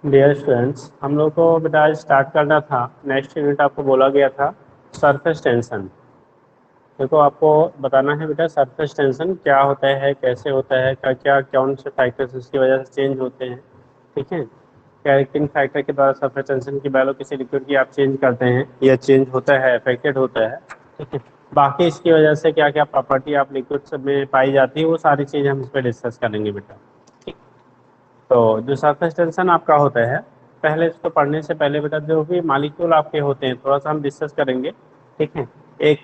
Dear students, हम लोग को बेटा आज स्टार्ट करना था। नेक्स्ट यूनिट आपको बोला गया था सरफेस टेंशन। देखो, आपको बताना है बेटा सरफेस टेंशन क्या होता है, कैसे होता है, क्या क्या कौन से फैक्टर्स इसकी वजह से चेंज होते हैं। ठीक है, क्या किन फैक्टर के द्वारा सरफेस टेंशन की वैल्यू किसी लिक्विड की आप चेंज करते हैं या चेंज होता है, अफेक्टेड होता है। ठीक है, बाकी इसकी वजह से क्या क्या प्रॉपर्टी आप लिक्विड में पाई जाती है, वो सारी चीज़ हम इस पर डिस्कस करेंगे बेटा। तो जो सरफेस टेंशन आपका होता है, पहले इसको पढ़ने से पहले बेटा जो भी मालिक्यूल आपके होते हैं थोड़ा सा हम डिस्कस करेंगे। ठीक है, एक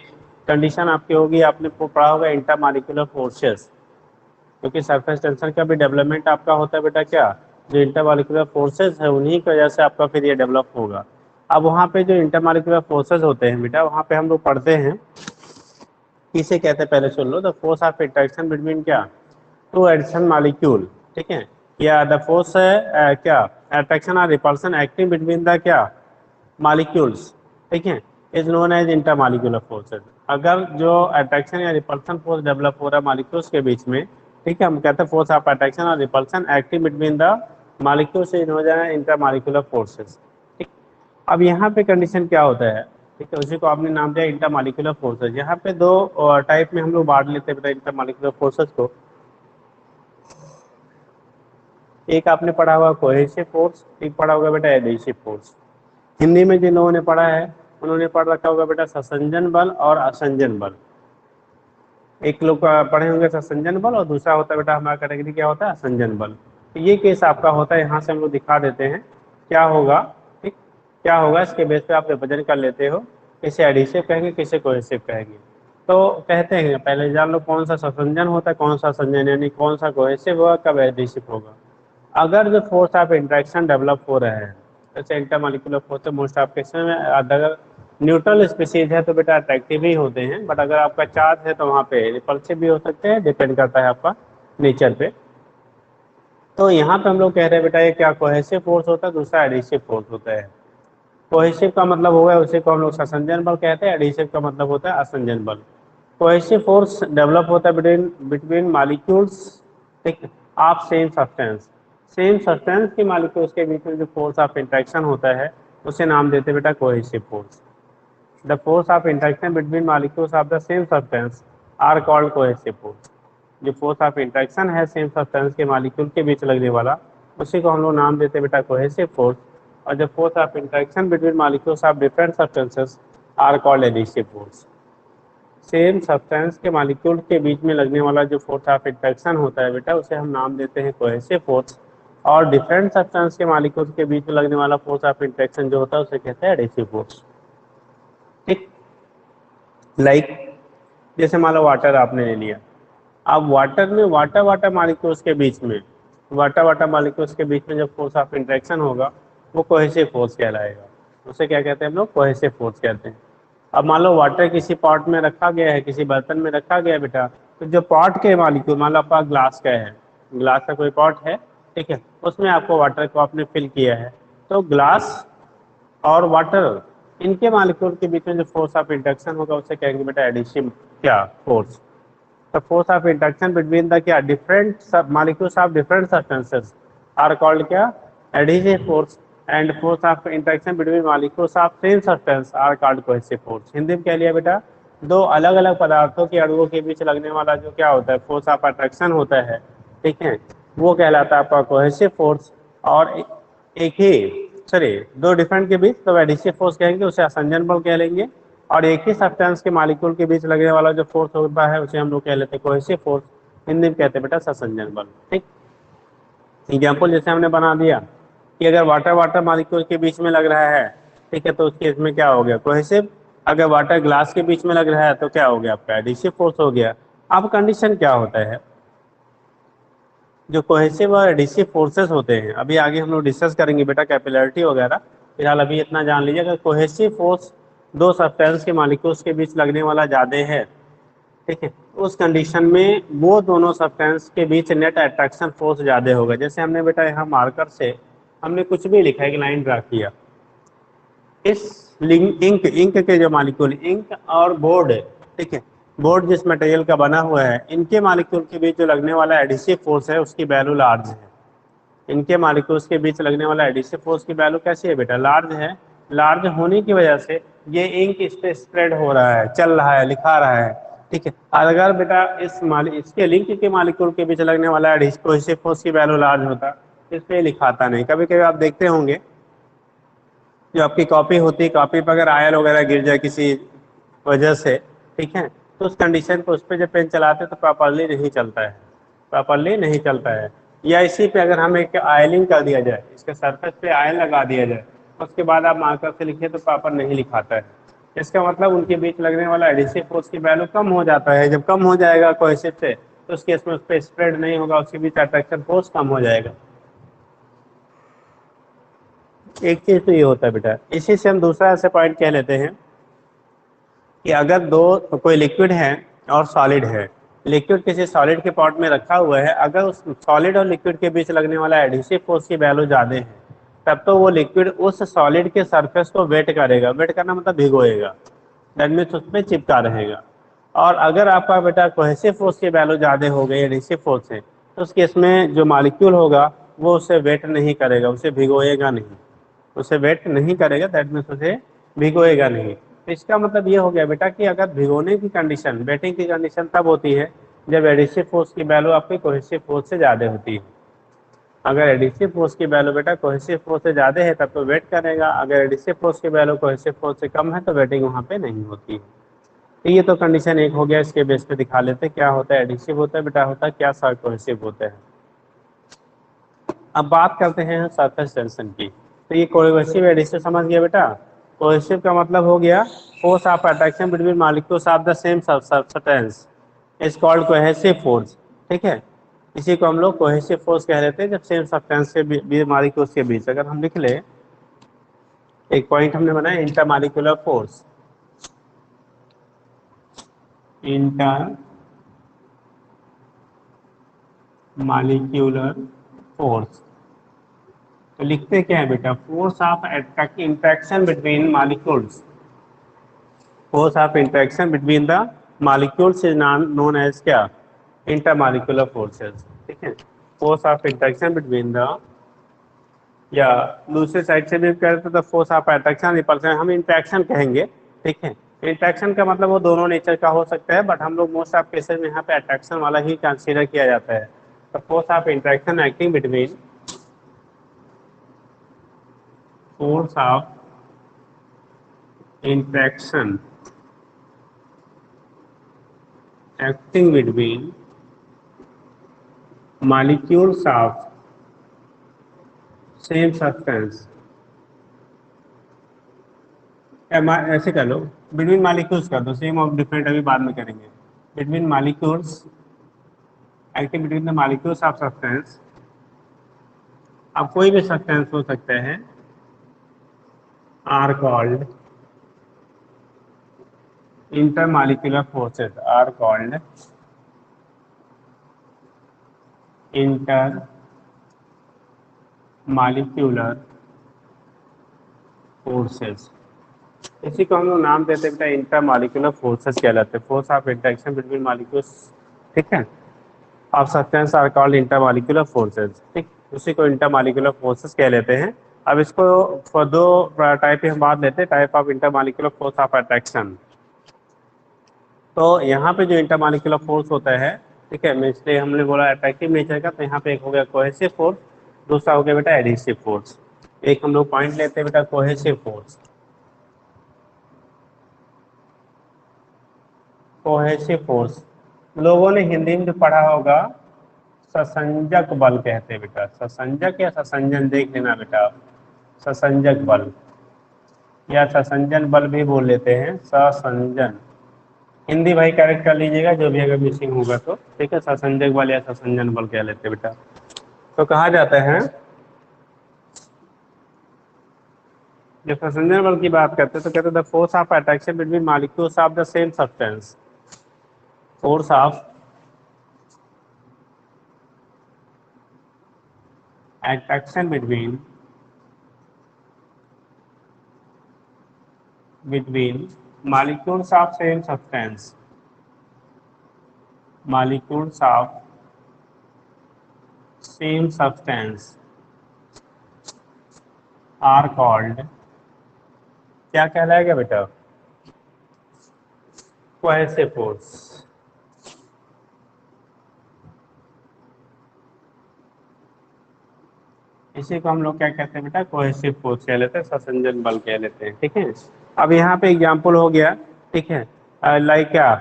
कंडीशन आपकी होगी, आपने पढ़ा होगा इंटर मालिक्यूलर फोर्सेस, क्योंकि सरफेस टेंशन का भी डेवलपमेंट आपका होता है बेटा क्या, जो इंटर मालिक्यूलर फोर्सेस है उन्हीं की वजह से आपका फिर ये डेवलप होगा। अब वहाँ पे जो इंटर मालिक्यूलर फोर्सेस होते हैं बेटा, वहाँ पे हम लोग पढ़ते हैं किसे कहते हैं, पहले सुन लो। The force of interaction between क्या, टू एडिशन मालिक्यूल। ठीक है, या द फोर्स है क्या, अट्रैक्शन और रिपल्सन एक्टिंग बिटवीन द क्या मालिक्यूल्स। ठीक है, is known as inter molecular forces. अगर जो अट्रैक्शन या रिपल्सन फोर्स डेवलप हो रहा है मालिक्यूल्स के बीच में, ठीक है, हम कहते हैं फोर्स ऑफ अट्रैक्शन और repulsion acting between the molecules is known as inter molecular forces. ठीक, अब यहाँ पे कंडीशन क्या होता है, ठीक है, उसी को आपने नाम दिया इंटर मालिक्यूलर फोर्सेज। यहाँ पे दो टाइप में हम लोग बांट लेते हैं बेटा इंटर मालिक्यूलर फोर्सेज को। एक आपने पढ़ा हुआ कोहेसिव फोर्स, एक पढ़ा होगा बेटा एडहेसिव फोर्स। हिंदी में जिन लोगों ने पढ़ा है उन्होंने पढ़ रखा होगा बेटा ससंजन बल और असंजन बल। एक लोग पढ़े होंगे ससंजन बल और दूसरा होता है बेटा हमारा कैटेगरी क्या होता है, असंजन बल। तो ये केस आपका होता है, यहाँ से हम लोग दिखा देते हैं क्या होगा। ठीक, क्या होगा इसके बेस पे आप रिप्रेजेंट कर लेते हो, किसे एडहेसिव कहेंगे किसे कोहेसिव कहेंगे। तो कहते हैं पहले जान लो कौन सा ससंजन होता है कौन सा संजन, यानी कौन सा कोहेसिव होगा कब एडहेसिव होगा। अगर जो फोर्स ऑफ इंटरेक्शन डेवलप हो रहा है, जैसे intermolecular force most of case में, अगर न्यूट्रल स्पीसीज है तो बेटा अट्रैक्टिव ही होते हैं, बट अगर आपका चार्ज है तो वहाँ पे रिपल्सिव भी हो सकते हैं, डिपेंड करता है आपका नेचर पे। तो यहाँ पे हम लोग कह रहे हैं बेटा ये क्या कोहेसिव फोर्स होता है, दूसरा एडहेसिव फोर्स होता है। कोहेसिव का मतलब होगा उसी को हम लोग ससंजन बल कहते हैं, एडहेसिव का मतलब होता है असंजन बल। कोहेसिव फोर्स डेवलप होता है बिटवीन बिटवीन मालिक्यूल्स, ठीक, of same substance. Same substance के मालिक्यूल्स के बीच में जो फोर्स ऑफ इंटरेक्शन होता है उसे नाम देते हैं बेटा cohesive force. The force of interaction between molecules of the same substance are called cohesive force. जो फोर्स ऑफ इंटरेक्शन है सेम सब्सटेंस के मालिक्यूल के बीच लगने वाला, उसी को हम लोग नाम देते हैं बेटा कोहेसिव फोर्स। और जो force of interaction between molecules of different substances are called adhesive force. Same substance के मालिक्यूल के बीच में लगने वाला जो फोर्स ऑफ इंटरेक्शन होता है बेटा, उसे हम नाम देते हैं कोहेसिव फोर्स। और डिफरेंट सब्सटेंस के मालिक्यूल के बीच में लगने वाला फोर्स ऑफ इंटरेक्शन जो होता है उसे कहते हैं एडहेसिव फोर्स। ठीक, लाइक जैसे मान लो वाटर आपने ले लिया। अब वाटर में वाटर वाटर मालिक्यूल्स के बीच में, वाटर वाटर मालिक्यूल्स के बीच में जब फोर्स ऑफ इंटरेक्शन होगा वो कोहेसिव फोर्स कहलाएगा। उसे क्या कहते हैं हम लोग, कोहेसिव फोर्स कहते हैं। अब मान लो वाटर किसी पॉट में रखा गया है, किसी बर्तन में रखा गया है बेटा, तो जो पॉट के मालिक्यूल, मान लो आपका ग्लास का है, ग्लास का कोई पॉट है, ठीक है, उसमें आपको वाटर को आपने फिल किया है, तो ग्लास और वाटर इनके मालिक्यूल के बीच में जो फोर्स ऑफ इंटरेक्शन होगा उसे कहेंगे बेटा एडिशिव क्या force. The force of interaction between the क्या different molecules of different substances are called क्या, adhesive force. And force of interaction between molecules of same substance are called cohesive force. Hindi में कह लिया बेटा, दो अलग अलग पदार्थों के अणुओं के बीच लगने वाला जो क्या होता है फोर्स ऑफ अट्रैक्शन होता है, ठीक है, वो कहलाता है आपका कोहेसिव फोर्स। और एक ही सॉरी दो डिफरेंट के बीच तो एडिशिव फोर्स कहेंगे, उसे असंजन बल कह लेंगे। और एक ही सब्सटेंस के मॉलिक्यूल के बीच लगने वाला जो फोर्स होता है उसे हम लोग कह लेते हैं कोहेसिव फोर्स। हिंदी में कहते हैं बेटा ससंजन बल। ठीक, एग्जाम्पल जैसे हमने बना दिया कि अगर वाटर वाटर मॉलिक्यूल के बीच में लग रहा है, ठीक है, तो उसके इसमें क्या हो गया, कोहेसिव। अगर वाटर ग्लास के बीच में लग रहा है तो क्या हो गया आपका, एडिशिव फोर्स हो गया। अब कंडीशन क्या होता है, जो कोहेसिव और एडिशिव फोर्सेस होते हैं अभी आगे हम लोग डिस्कस करेंगे बेटा, कैपिलरिटी वगैरह, फिलहाल अभी इतना जान लीजिए। अगर कोहेसिव फोर्स दो सब्सटेंस के मॉलिक्यूल्स के बीच लगने वाला ज्यादा है, ठीक है, उस कंडीशन में वो दोनों सब्सटेंस के बीच नेट अट्रैक्शन फोर्स ज्यादा होगा। जैसे हमने बेटा यहाँ मार्कर से हमने कुछ भी लिखा है, एक लाइन ड्रा किया, इस इंक इंक के जो मालिक्यूल इंक और बोर्ड, ठीक है, बोर्ड जिस मटेरियल का बना हुआ है, इनके मालिक्यूल के बीच जो लगने वाला एडिसिव फोर्स है उसकी वैल्यू लार्ज है। इनके मॉलिक्यूल्स के बीच लगने वाला एडिसिव फोर्स की वैल्यू कैसी है बेटा, लार्ज है। लार्ज होने की वजह से ये इंक इस पे स्प्रेड हो रहा है, चल रहा है, लिखा रहा है, ठीक है। अगर बेटा इसके लिंक के मॉलिक्यूल के बीच लगने वाला एडिसिव फोर्स की वैल्यू लार्ज होता, इस पे लिखाता नहीं। कभी कभी आप देखते होंगे जो आपकी कॉपी होती है, कॉपी पर अगर आयल वगैरह गिर जाए किसी वजह से, ठीक है, तो उस कंडीशन पे उस पर जब पेन चलाते हैं तो प्रॉपरली नहीं चलता है, प्रॉपरली नहीं चलता है। या इसी पे अगर हम एक आयलिंग कर दिया जाए, इसके सरफेस पे आयल लगा दिया जाए, उसके बाद आप मार्कर से लिखिए तो प्रॉपर नहीं लिखाता है। इसका मतलब उनके बीच लगने वाला एडिसिव फोर्स की वैल्यू कम हो जाता है। जब कम हो जाएगा कोहेसिव से, तो उस केस में उस पर स्प्रेड नहीं होगा, उसके बीच अट्रैक्शन फोर्स कम हो जाएगा। एक चीज तो ये होता है बेटा। इसी से हम दूसरा ऐसे पॉइंट कह लेते हैं कि अगर दो कोई लिक्विड है और सॉलिड है, लिक्विड किसी सॉलिड के पॉट में रखा हुआ है, अगर उस सॉलिड और लिक्विड के बीच लगने वाला एडिसिव फोर्स की वैल्यू ज्यादा है, तब तो वो लिक्विड उस सॉलिड के सरफेस को वेट करेगा। वेट करना मतलब भिगोएगा, दैट मीन्स उसमें चिपका रहेगा। और अगर आपका बेटा कोहेसिव फोर्स की वैल्यू ज्यादा हो गई एडिसिव फोर्स से, तो उस केस में जो मॉलिक्यूल होगा वो उसे वेट नहीं करेगा, उसे भिगोएगा नहीं, उसे वेट नहीं करेगा, दैट मीन्स उसे भिगोएगा नहीं। तो इसका मतलब ये हो गया बेटा कि अगर भिगोने की कंडीशन, वेटिंग की कंडीशन तब होती है जब एडिसिव फोर्स की वैल्यू आपकी कोहेसिव फोर्स से ज़्यादा होती है। अगर एडिसिव फोर्स की वैल्यू बेटा कोहेसिव फोर्स से ज़्यादा है तब तो वेट करेगा, अगर एडिसिव फोर्स की वैल्यू कोहेसिव फोर्स से कम है तो वेटिंग वहाँ पे नहीं होती है। तो ये तो कंडीशन एक हो गया। इसके बेस पे दिखा लेते हैं क्या होता है एडिसिव होता है बेटा, होता है क्या कोहेसिव होता है। अब बात करते हैं सरफेस टेंशन की। तो ये कोहेसिव एडिसिव समझ गया बेटा। कोहेसिव का मतलब हो गया force of attraction between molecules of the same substance is called cohesive force, ठीक है। इसी को हम लोग कोहेसिव फोर्स कह लेते हैं जब सेम सब्सटेंस के मॉलिक्यूल्स के बीच। अगर हम लिख ले एक पॉइंट हमने बनाया intermolecular force, inter molecular force, तो लिखते क्या है बेटा, force of interaction between molecules, force of interaction between the molecules is known as क्या, इंटरमॉलिक्यूलर फोर्सेस, ठीक है। Force of interaction between the, या दूसरे साइड से भी कहते तो फोर्स ऑफ अट्रैक्शन रिपल्सन, हम इंटरेक्शन कहेंगे, ठीक है। इंटरेक्शन का मतलब वो दोनों नेचर का हो सकता है, बट हम लोग मोस्ट ऑफ केसेस में यहाँ पे अट्रैक्शन वाला ही कंसीडर किया जाता है। तो force of interaction acting between, force of interaction acting between molecules of same substance, ऐसे कर लो, बिटवीन मॉलिक्यूल्स कर दो, सेम ऑफ डिफरेंट अभी बाद में करेंगे। Between molecules, acting between the molecules of substance, अब कोई भी सब्सटेंस हो सकता है, are called intermolecular forces, are called inter molecular forces. इसी को हम लोग नाम देते हैं बेटा इंटर मॉलिक्यूलर फोर्सेस कहलाते हैं, force of interaction between molecules, ठीक है, of substance are called inter molecular forces, ठीक। उसी को इंटर मॉलिक्यूलर फोर्सेस कह लेते हैं। अब इसको फॉर दो टाइप हम बात लेते हैं, type of inter molecular force of attraction. तो यहाँ पे जो इंटर मॉलिक्यूलर फोर्स होता है, ठीक है, इसलिए हमने बोला अट्रैक्टिव नेचर का, तो यहाँ पे एक हो गया कोहेसिव फोर्स, दूसरा हो गया बेटा एडिसिव फोर्स। एक हम लोग पॉइंट लेते हैं बेटा कोहेसिव फोर्स, कोहेसिव फोर्स लोगों ने हिंदी में जो पढ़ा होगा ससंजक बल कहते हैं बेटा, ससंजक या ससंजन देख लेना बेटा, ससंजक बल या ससंजन बल भी बोल लेते हैं, ससंजन। हिंदी भाई करेक्ट कर लीजिएगा जो भी अगर मिसिंग होगा तो, ठीक है। ससंजक बल या ससंजन बल कह लेते हैं बेटा। तो कहा जाता है जब ससंजन बल की बात करते हैं तो कहते हैं the force of attraction between molecules of the same substance, force of attraction between molecules of same substance, molecules of same substance are called, क्या कहलाएगा बेटा, कोहेसिव फोर्स। इसी को हम लोग क्या कहते हैं बेटा, कोहेसिव फोर्स कह लेते हैं, ससंजन बल कह लेते हैं। ठीक है, अब यहाँ पे एग्जाम्पल हो गया। ठीक है, लाइक क्या,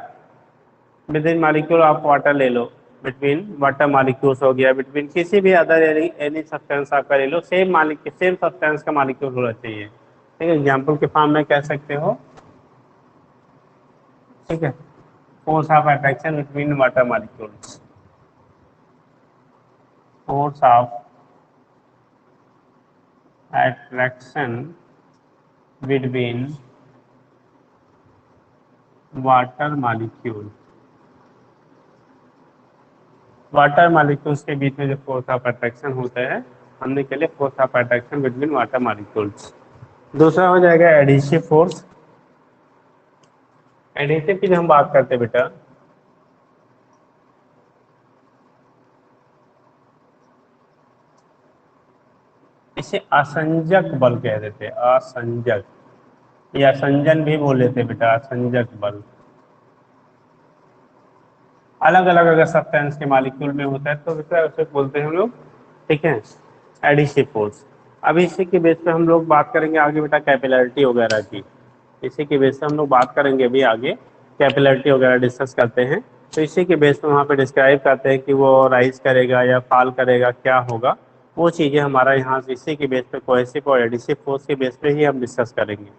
with in molecule of water ले लो, बिटवीन वाटर मॉलिक्यूल्स हो गया, बिटवीन किसी भी अदर एनी सब्सटेंस आपका ले लो, सेम मालिक सेम सब्सटेंस का मॉलिक्यूल होना चाहिए। ठीक है, एग्जाम्पल के फॉर्म में कह सकते हो। ठीक है, force of attraction between water molecules, force of attraction between water molecule, water molecules के बीच में जो फोर्स ऑफ अट्रैक्शन होता है, हमने के लिए force of attraction between water molecules. दूसरा हो जाएगा एडिसिव फोर्स। एडिसिव की जो हम बात करते हैं बेटा, इसे असंजक बल कह देते हैं, असंजक, या संजन भी बोल लेते हैं बेटा, असंजक बल। अलग अलग अगर सब्सटेंस के मॉलिक्यूल में होता है तो बेटा उसे बोलते हैं हम लोग, ठीक है, एडिसिव फोर्स। अभी इसी के बेस पे हम लोग बात करेंगे आगे बेटा कैपिलरिटी वगैरह की। इसी के बेस पे हम लोग बात करेंगे अभी आगे, कैपिलरिटी वगैरह डिस्कस करते हैं। तो इसी के बेस पे वहाँ पे डिस्क्राइब करते हैं कि वो राइज करेगा या फॉल करेगा, क्या होगा, वो चीज़ें हमारा यहाँ से इसी के बेस पे कोहेसिव और एडिसिव फोर्स के बेस पे ही हम डिस्कस करेंगे।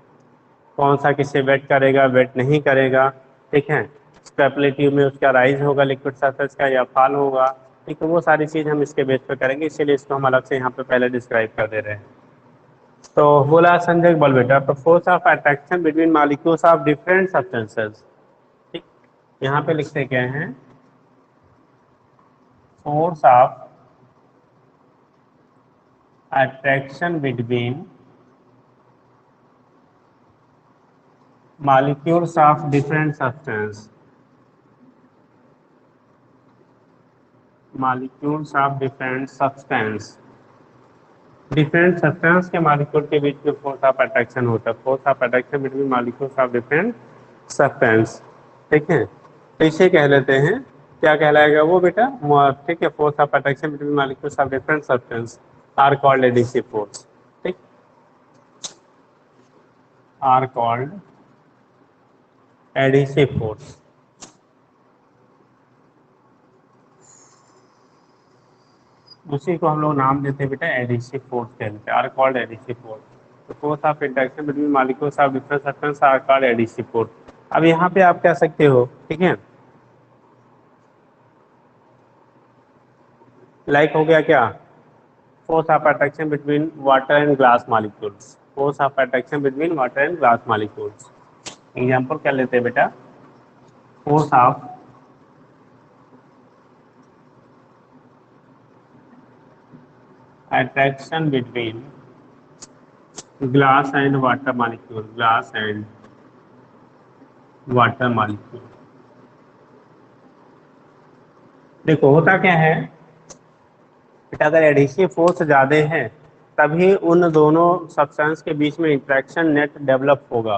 कौन सा किसे वेट करेगा, वेट नहीं करेगा। ठीक है, स्टेबिलिटी में उसका राइज होगा लिक्विड सरफेस का या फॉल होगा। ठीक है, वो सारी चीज़ हम इसके बेस पे करेंगे, इसीलिए इसको हम अलग से यहाँ पे पहले डिस्क्राइब कर दे रहे हैं। तो बोला संजय बल बेटा, तो force of attraction between molecules of different substances. ठीक, यहाँ पे लिखते क्या हैं, force of attraction between molecules of different substance, molecules of different substance, different substance के मॉलिक्यूल के बीच में फोर्स ऑफ अट्रैक्शन होता है, force of attraction between molecules of different substance. ठीक है, तो इसे कह लेते हैं, क्या कहलाएगा वो बेटा, ठीक है, force of attraction between molecules of different substance are called adhesive force. ठीक, आर कॉल्ड एडिसिव फोर्स। उसी को हम लोग नाम देते हैं बेटा एडिसिव फोर्स कहते हैं, आर कॉल्ड एडिसिव फोर्स। तो force of interaction between molecules of different substance are called adhesive force. अब यहाँ पे आप कह सकते हो, ठीक है, लाइक हो गया क्या, force of attraction between water and glass molecules, force of attraction between water and glass molecules. Example क्या लेते हैं बेटा, force of attraction between glass and water molecule, glass and water molecule. देखो होता क्या है बेटा, अगर एडिसिव फोर्स ज़्यादा है तभी उन दोनों सब्सटेंस के बीच में इंटरेक्शन नेट डेवलप होगा।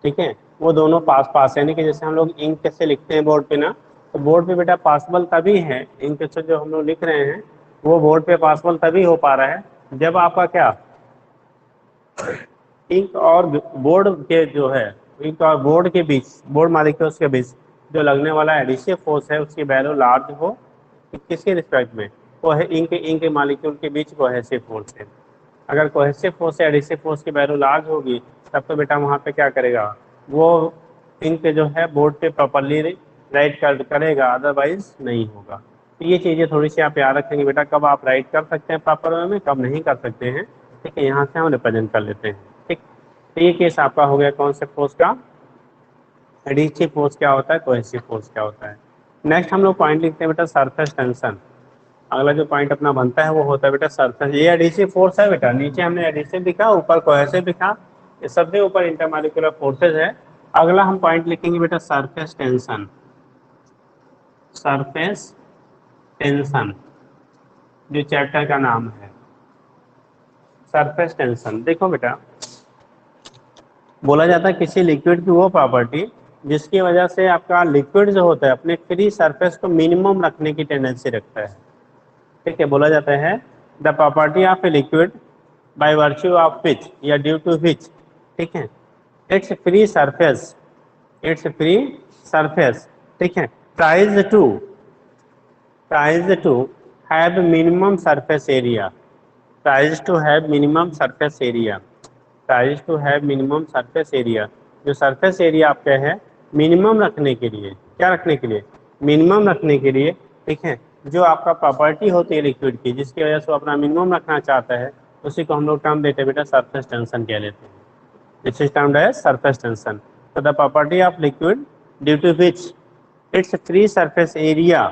ठीक है, वो दोनों पास पास, यानी कि जैसे हम लोग इंक से लिखते हैं बोर्ड पे ना, तो बोर्ड पे बेटा पॉसिबल तभी है, इंक से जो हम लोग लिख रहे हैं वो बोर्ड पे पॉसिबल तभी हो पा रहा है जब आपका क्या, इंक और बोर्ड के जो है, इंक और बोर्ड के बीच, बोर्ड मॉलिक्यूल्स के बीच जो लगने वाला एडिसिव फोर्स है उसकी वैल्यू लार्ज हो। किसके रिस्पेक्ट में, वो है इंक इंक मॉलिक्यूल के बीच कोहेसिव फोर्स है। अगर कोहेसिव फोर्स से एडिसिव फोर्स की वैल्यू लार्ज होगी तब तो बेटा वहाँ पे क्या करेगा, वो इंक जो है बोर्ड पे प्रॉपरली राइट करेगा, अदरवाइज नहीं होगा। तो ये चीज़ें थोड़ी सी आप याद रखेंगे बेटा, कब आप राइट कर सकते हैं प्रॉपर वे में, कब नहीं कर सकते हैं। ठीक है, यहाँ से हम रिप्रेजेंट कर लेते हैं। ठीक, तो ये केस आपका हो गया कौन से फोर्स का, एडिसिव फोर्स क्या होता है, कोहेसिव फोर्स क्या होता है। नेक्स्ट हम लोग पॉइंट लिखते हैं बेटा सरफेस टेंशन। अगला जो पॉइंट अपना बनता है वो होता है बेटा सरफेस, ये एडिसिव फोर्स है बेटा, नीचे हमने एडिसिव लिखा, ऊपर कोहेसिव लिखा, ये सबसे ऊपर इंटरमॉलिक्यूलर फोर्सेज है। अगला हम पॉइंट लिखेंगे बेटा सरफेस टेंशन, सरफेस टेंशन जो चैप्टर का नाम है। Surface tension. देखो बेटा, बोला जाता है किसी लिक्विड की वो प्रॉपर्टी जिसकी वजह से आपका लिक्विड जो होता है अपने फ्री सरफेस को मिनिमम रखने की टेंडेंसी रखता है। ठीक है, बोला जाता है the property of a liquid by virtue of which या ड्यू टू विच, ठीक है, it's free surface, it's free surface, ठीक है, tries to have minimum surface area, tries to have minimum surface area, tries to have minimum surface area, जो surface area आपका है minimum रखने के लिए, क्या रखने के लिए, मिनिमम रखने के लिए, ठीक है, जो आपका प्रॉपर्टी होती है लिक्विड की जिसकी वजह से वो अपना मिनिमम रखना चाहता है, उसी को हम लोग टर्म देते हैं बेटा सरफेस टेंशन कह लेते हैं। This is termed as surface tension. तो the property of liquid due to which it's free surface area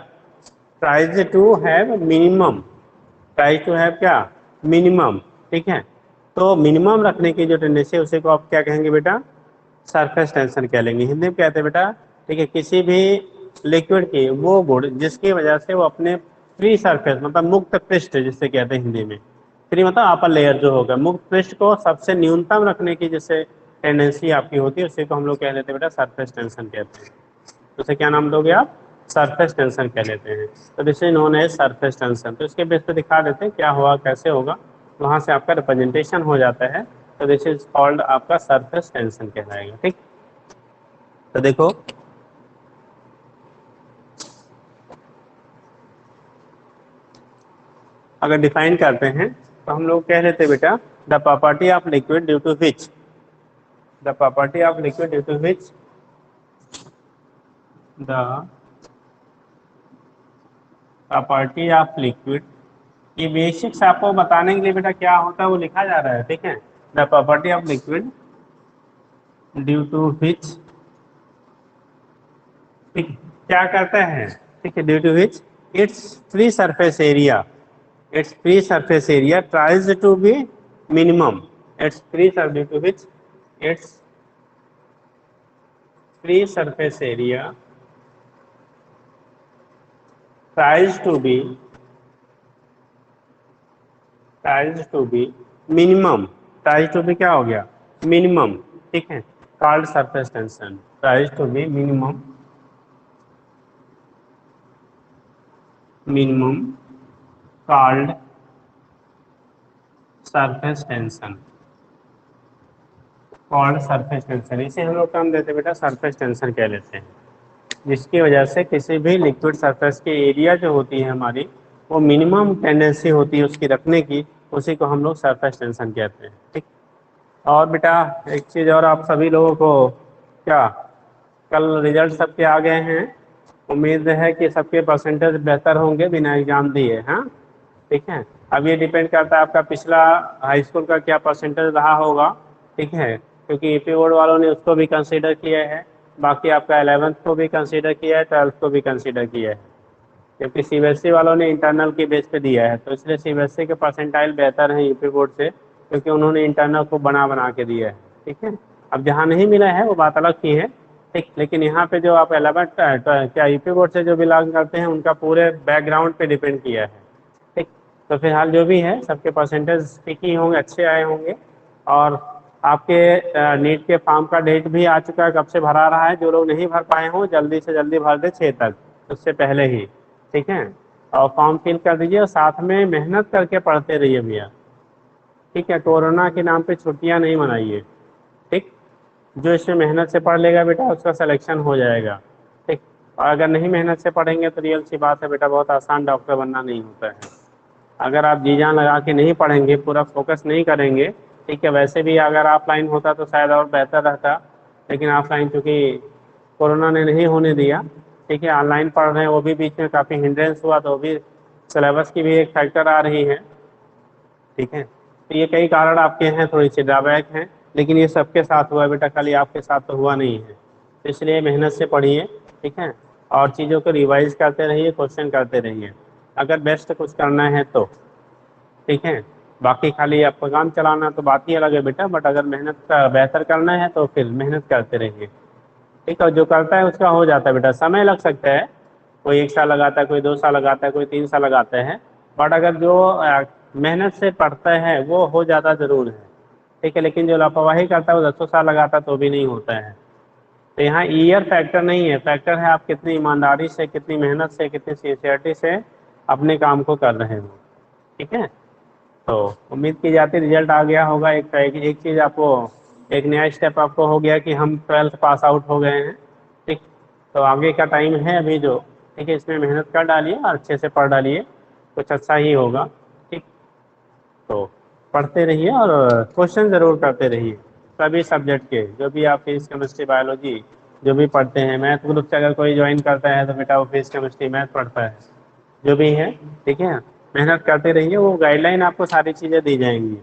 tries to have minimum, tries to have क्या, मिनिमम, ठीक है। तो मिनिमम रखने की जो टेंडेंसी है उसे को आप क्या कहेंगे बेटा, सरफेस टेंशन कह लेंगे, हिंदी में कहते हैं बेटा, ठीक है, किसी भी लिक्विड की वो गुण जिसकी वजह से वो अपने फ्री सरफेस मतलब मुक्त पृष्ठ जिससे कहते हैं हिंदी में, फ्री मतलब अपर लेयर जो होगा, मुक्त पृष्ठ को सबसे न्यूनतम रखने की जिससे टेंडेंसी आपकी होती है उसे को हम लोग कह लेते हैं बेटा सरफेस टेंशन कहते हैं। तो उसे क्या नाम दोगे आप, सरफेस टेंशन कह लेते हैं। तो this is known as surface tension. तो इसके बेस पे दिखा देते हैं क्या हुआ कैसे होगा, वहां से आपका रिप्रेजेंटेशन हो जाता है। तो दिस इज कॉल्ड आपका सरफेस टेंशन कहलाएगा। ठीक, तो देखो अगर डिफाइन करते हैं तो हम लोग कह लेते हैं बेटा the property of liquid due to which, the property of liquid due to which the property of liquid, ये बेसिक्स आपको बताने के लिए बेटा क्या होता है वो लिखा जा रहा है। ठीक है, the property of liquid due to which, ठीक, क्या करता है, ठीक है, due to which it's free surface area, its free surface area tries to be minimum, its free due to which it's free surface area tries to be minimum, tries to be क्या हो गया, minimum, ठीक है, called surface tension, tries to be minimum called surface tension, called surface tension, इसे हम लोग काम देते बेटा सरफेस टेंशन कह लेते हैं, जिसकी वजह से किसी भी लिक्विड सरफेस की एरिया जो होती है हमारी वो मिनिमम टेंडेंसी होती है उसकी रखने की, उसी को हम लोग सरफेस टेंशन कहते हैं। ठीक, और बेटा एक चीज़ और, आप सभी लोगों को क्या कल रिजल्ट सबके आ गए हैं, उम्मीद है कि सबके परसेंटेज बेहतर होंगे बिना एग्जाम दिए। हाँ, ठीक है, अब ये डिपेंड करता है आपका पिछला हाई स्कूल का क्या परसेंटेज रहा होगा। ठीक है, क्योंकि यूपी बोर्ड वालों ने उसको भी कंसीडर किया है, बाकी आपका 11th को भी कंसीडर किया है, 12th को भी कंसीडर किया है, जबकि सीबीएसई वालों ने इंटरनल के बेस पे दिया है। तो इसलिए सीबीएसई के परसेंटाइल बेहतर हैं यूपी बोर्ड से, क्योंकि उन्होंने इंटरनल को बना के दिया है। ठीक है, अब जहाँ नहीं मिला है वो बात अलग की है। ठीक, लेकिन यहाँ पे जो आप 11th क्या यूपी बोर्ड से जो बिलोंग करते हैं उनका पूरे बैकग्राउंड पे डिपेंड किया है। ठीक, तो फिलहाल जो भी है सबके परसेंटेज ठीक ही होंगे, अच्छे आए होंगे। और आपके नीट के फॉर्म का डेट भी आ चुका है, कब से भरा रहा है, जो लोग नहीं भर पाए हों जल्दी से जल्दी भर दे 6 तक, उससे पहले ही। ठीक है, और फॉर्म फिल कर दीजिए और साथ में मेहनत करके पढ़ते रहिए भैया। ठीक है, कोरोना के नाम पे छुट्टियां नहीं मनाइए। ठीक, जो इसमें मेहनत से पढ़ लेगा बेटा उसका सिलेक्शन हो जाएगा। ठीक, और अगर नहीं मेहनत से पढ़ेंगे तो रियल सी बात है बेटा बहुत आसान डॉक्टर बनना नहीं होता है। अगर आप जी जान लगा के नहीं पढ़ेंगे, पूरा फोकस नहीं करेंगे, ठीक है, वैसे भी अगर ऑफलाइन होता तो शायद और बेहतर रहता, लेकिन ऑफलाइन चूँकि कोरोना ने नहीं होने दिया, ठीक है, ऑनलाइन पढ़ रहे हैं, वो भी बीच में काफ़ी हिंड्रेंस हुआ, तो वो भी सिलेबस की भी एक फैक्टर आ रही है। ठीक है, तो ये कई कारण आपके हैं, थोड़ी सी ड्रॉबैक हैं, लेकिन ये सबके साथ हुआ है बेटा, खाली आपके साथ तो हुआ नहीं है। तो इसलिए मेहनत से पढ़िए, ठीक है, और चीज़ों को रिवाइज करते रहिए, क्वेश्चन करते रहिए, अगर बेस्ट कुछ करना है तो। ठीक है, बाकी खाली आपका काम चलाना तो बात ही अलग है बेटा, बट अगर मेहनत का बेहतर करना है तो फिर मेहनत करते रहिए। ठीक है, जो करता है उसका हो जाता है बेटा, समय लग सकता है, कोई 1 साल लगाता है, कोई 2 साल लगाता है, कोई 3 साल लगाता है, बट अगर जो मेहनत से पढ़ता है वो हो जाता जरूर है, ठीक है, लेकिन जो लापरवाही करता है वो 10 साल लगाता तो भी नहीं होता है। तो यहाँ ईयर फैक्टर नहीं है, फैक्टर है आप कितनी ईमानदारी से, कितनी मेहनत से, कितनी सिंसियरिटी से अपने काम को कर रहे हो, ठीक है। तो उम्मीद की जाती रिजल्ट आ गया होगा। एक चीज़ आपको, एक नया स्टेप आपको हो गया कि हम 12th पास आउट हो गए हैं, ठीक। तो आगे का टाइम है अभी जो, ठीक है, इसमें मेहनत कर डालिए और अच्छे से पढ़ डालिए, कुछ अच्छा ही होगा, ठीक। तो पढ़ते रहिए और क्वेश्चन ज़रूर करते रहिए, सभी सब्जेक्ट के, जो भी आप फिजिक्स केमिस्ट्री बायोलॉजी जो भी पढ़ते हैं। मैथ ग्रुप से अगर कोई ज्वाइन करता है तो बेटा वो फिजिक्स केमिस्ट्री मैथ पढ़ता है, जो भी है, ठीक है। मेहनत करते रहिए, वो गाइडलाइन आपको सारी चीज़ें दी जाएंगी।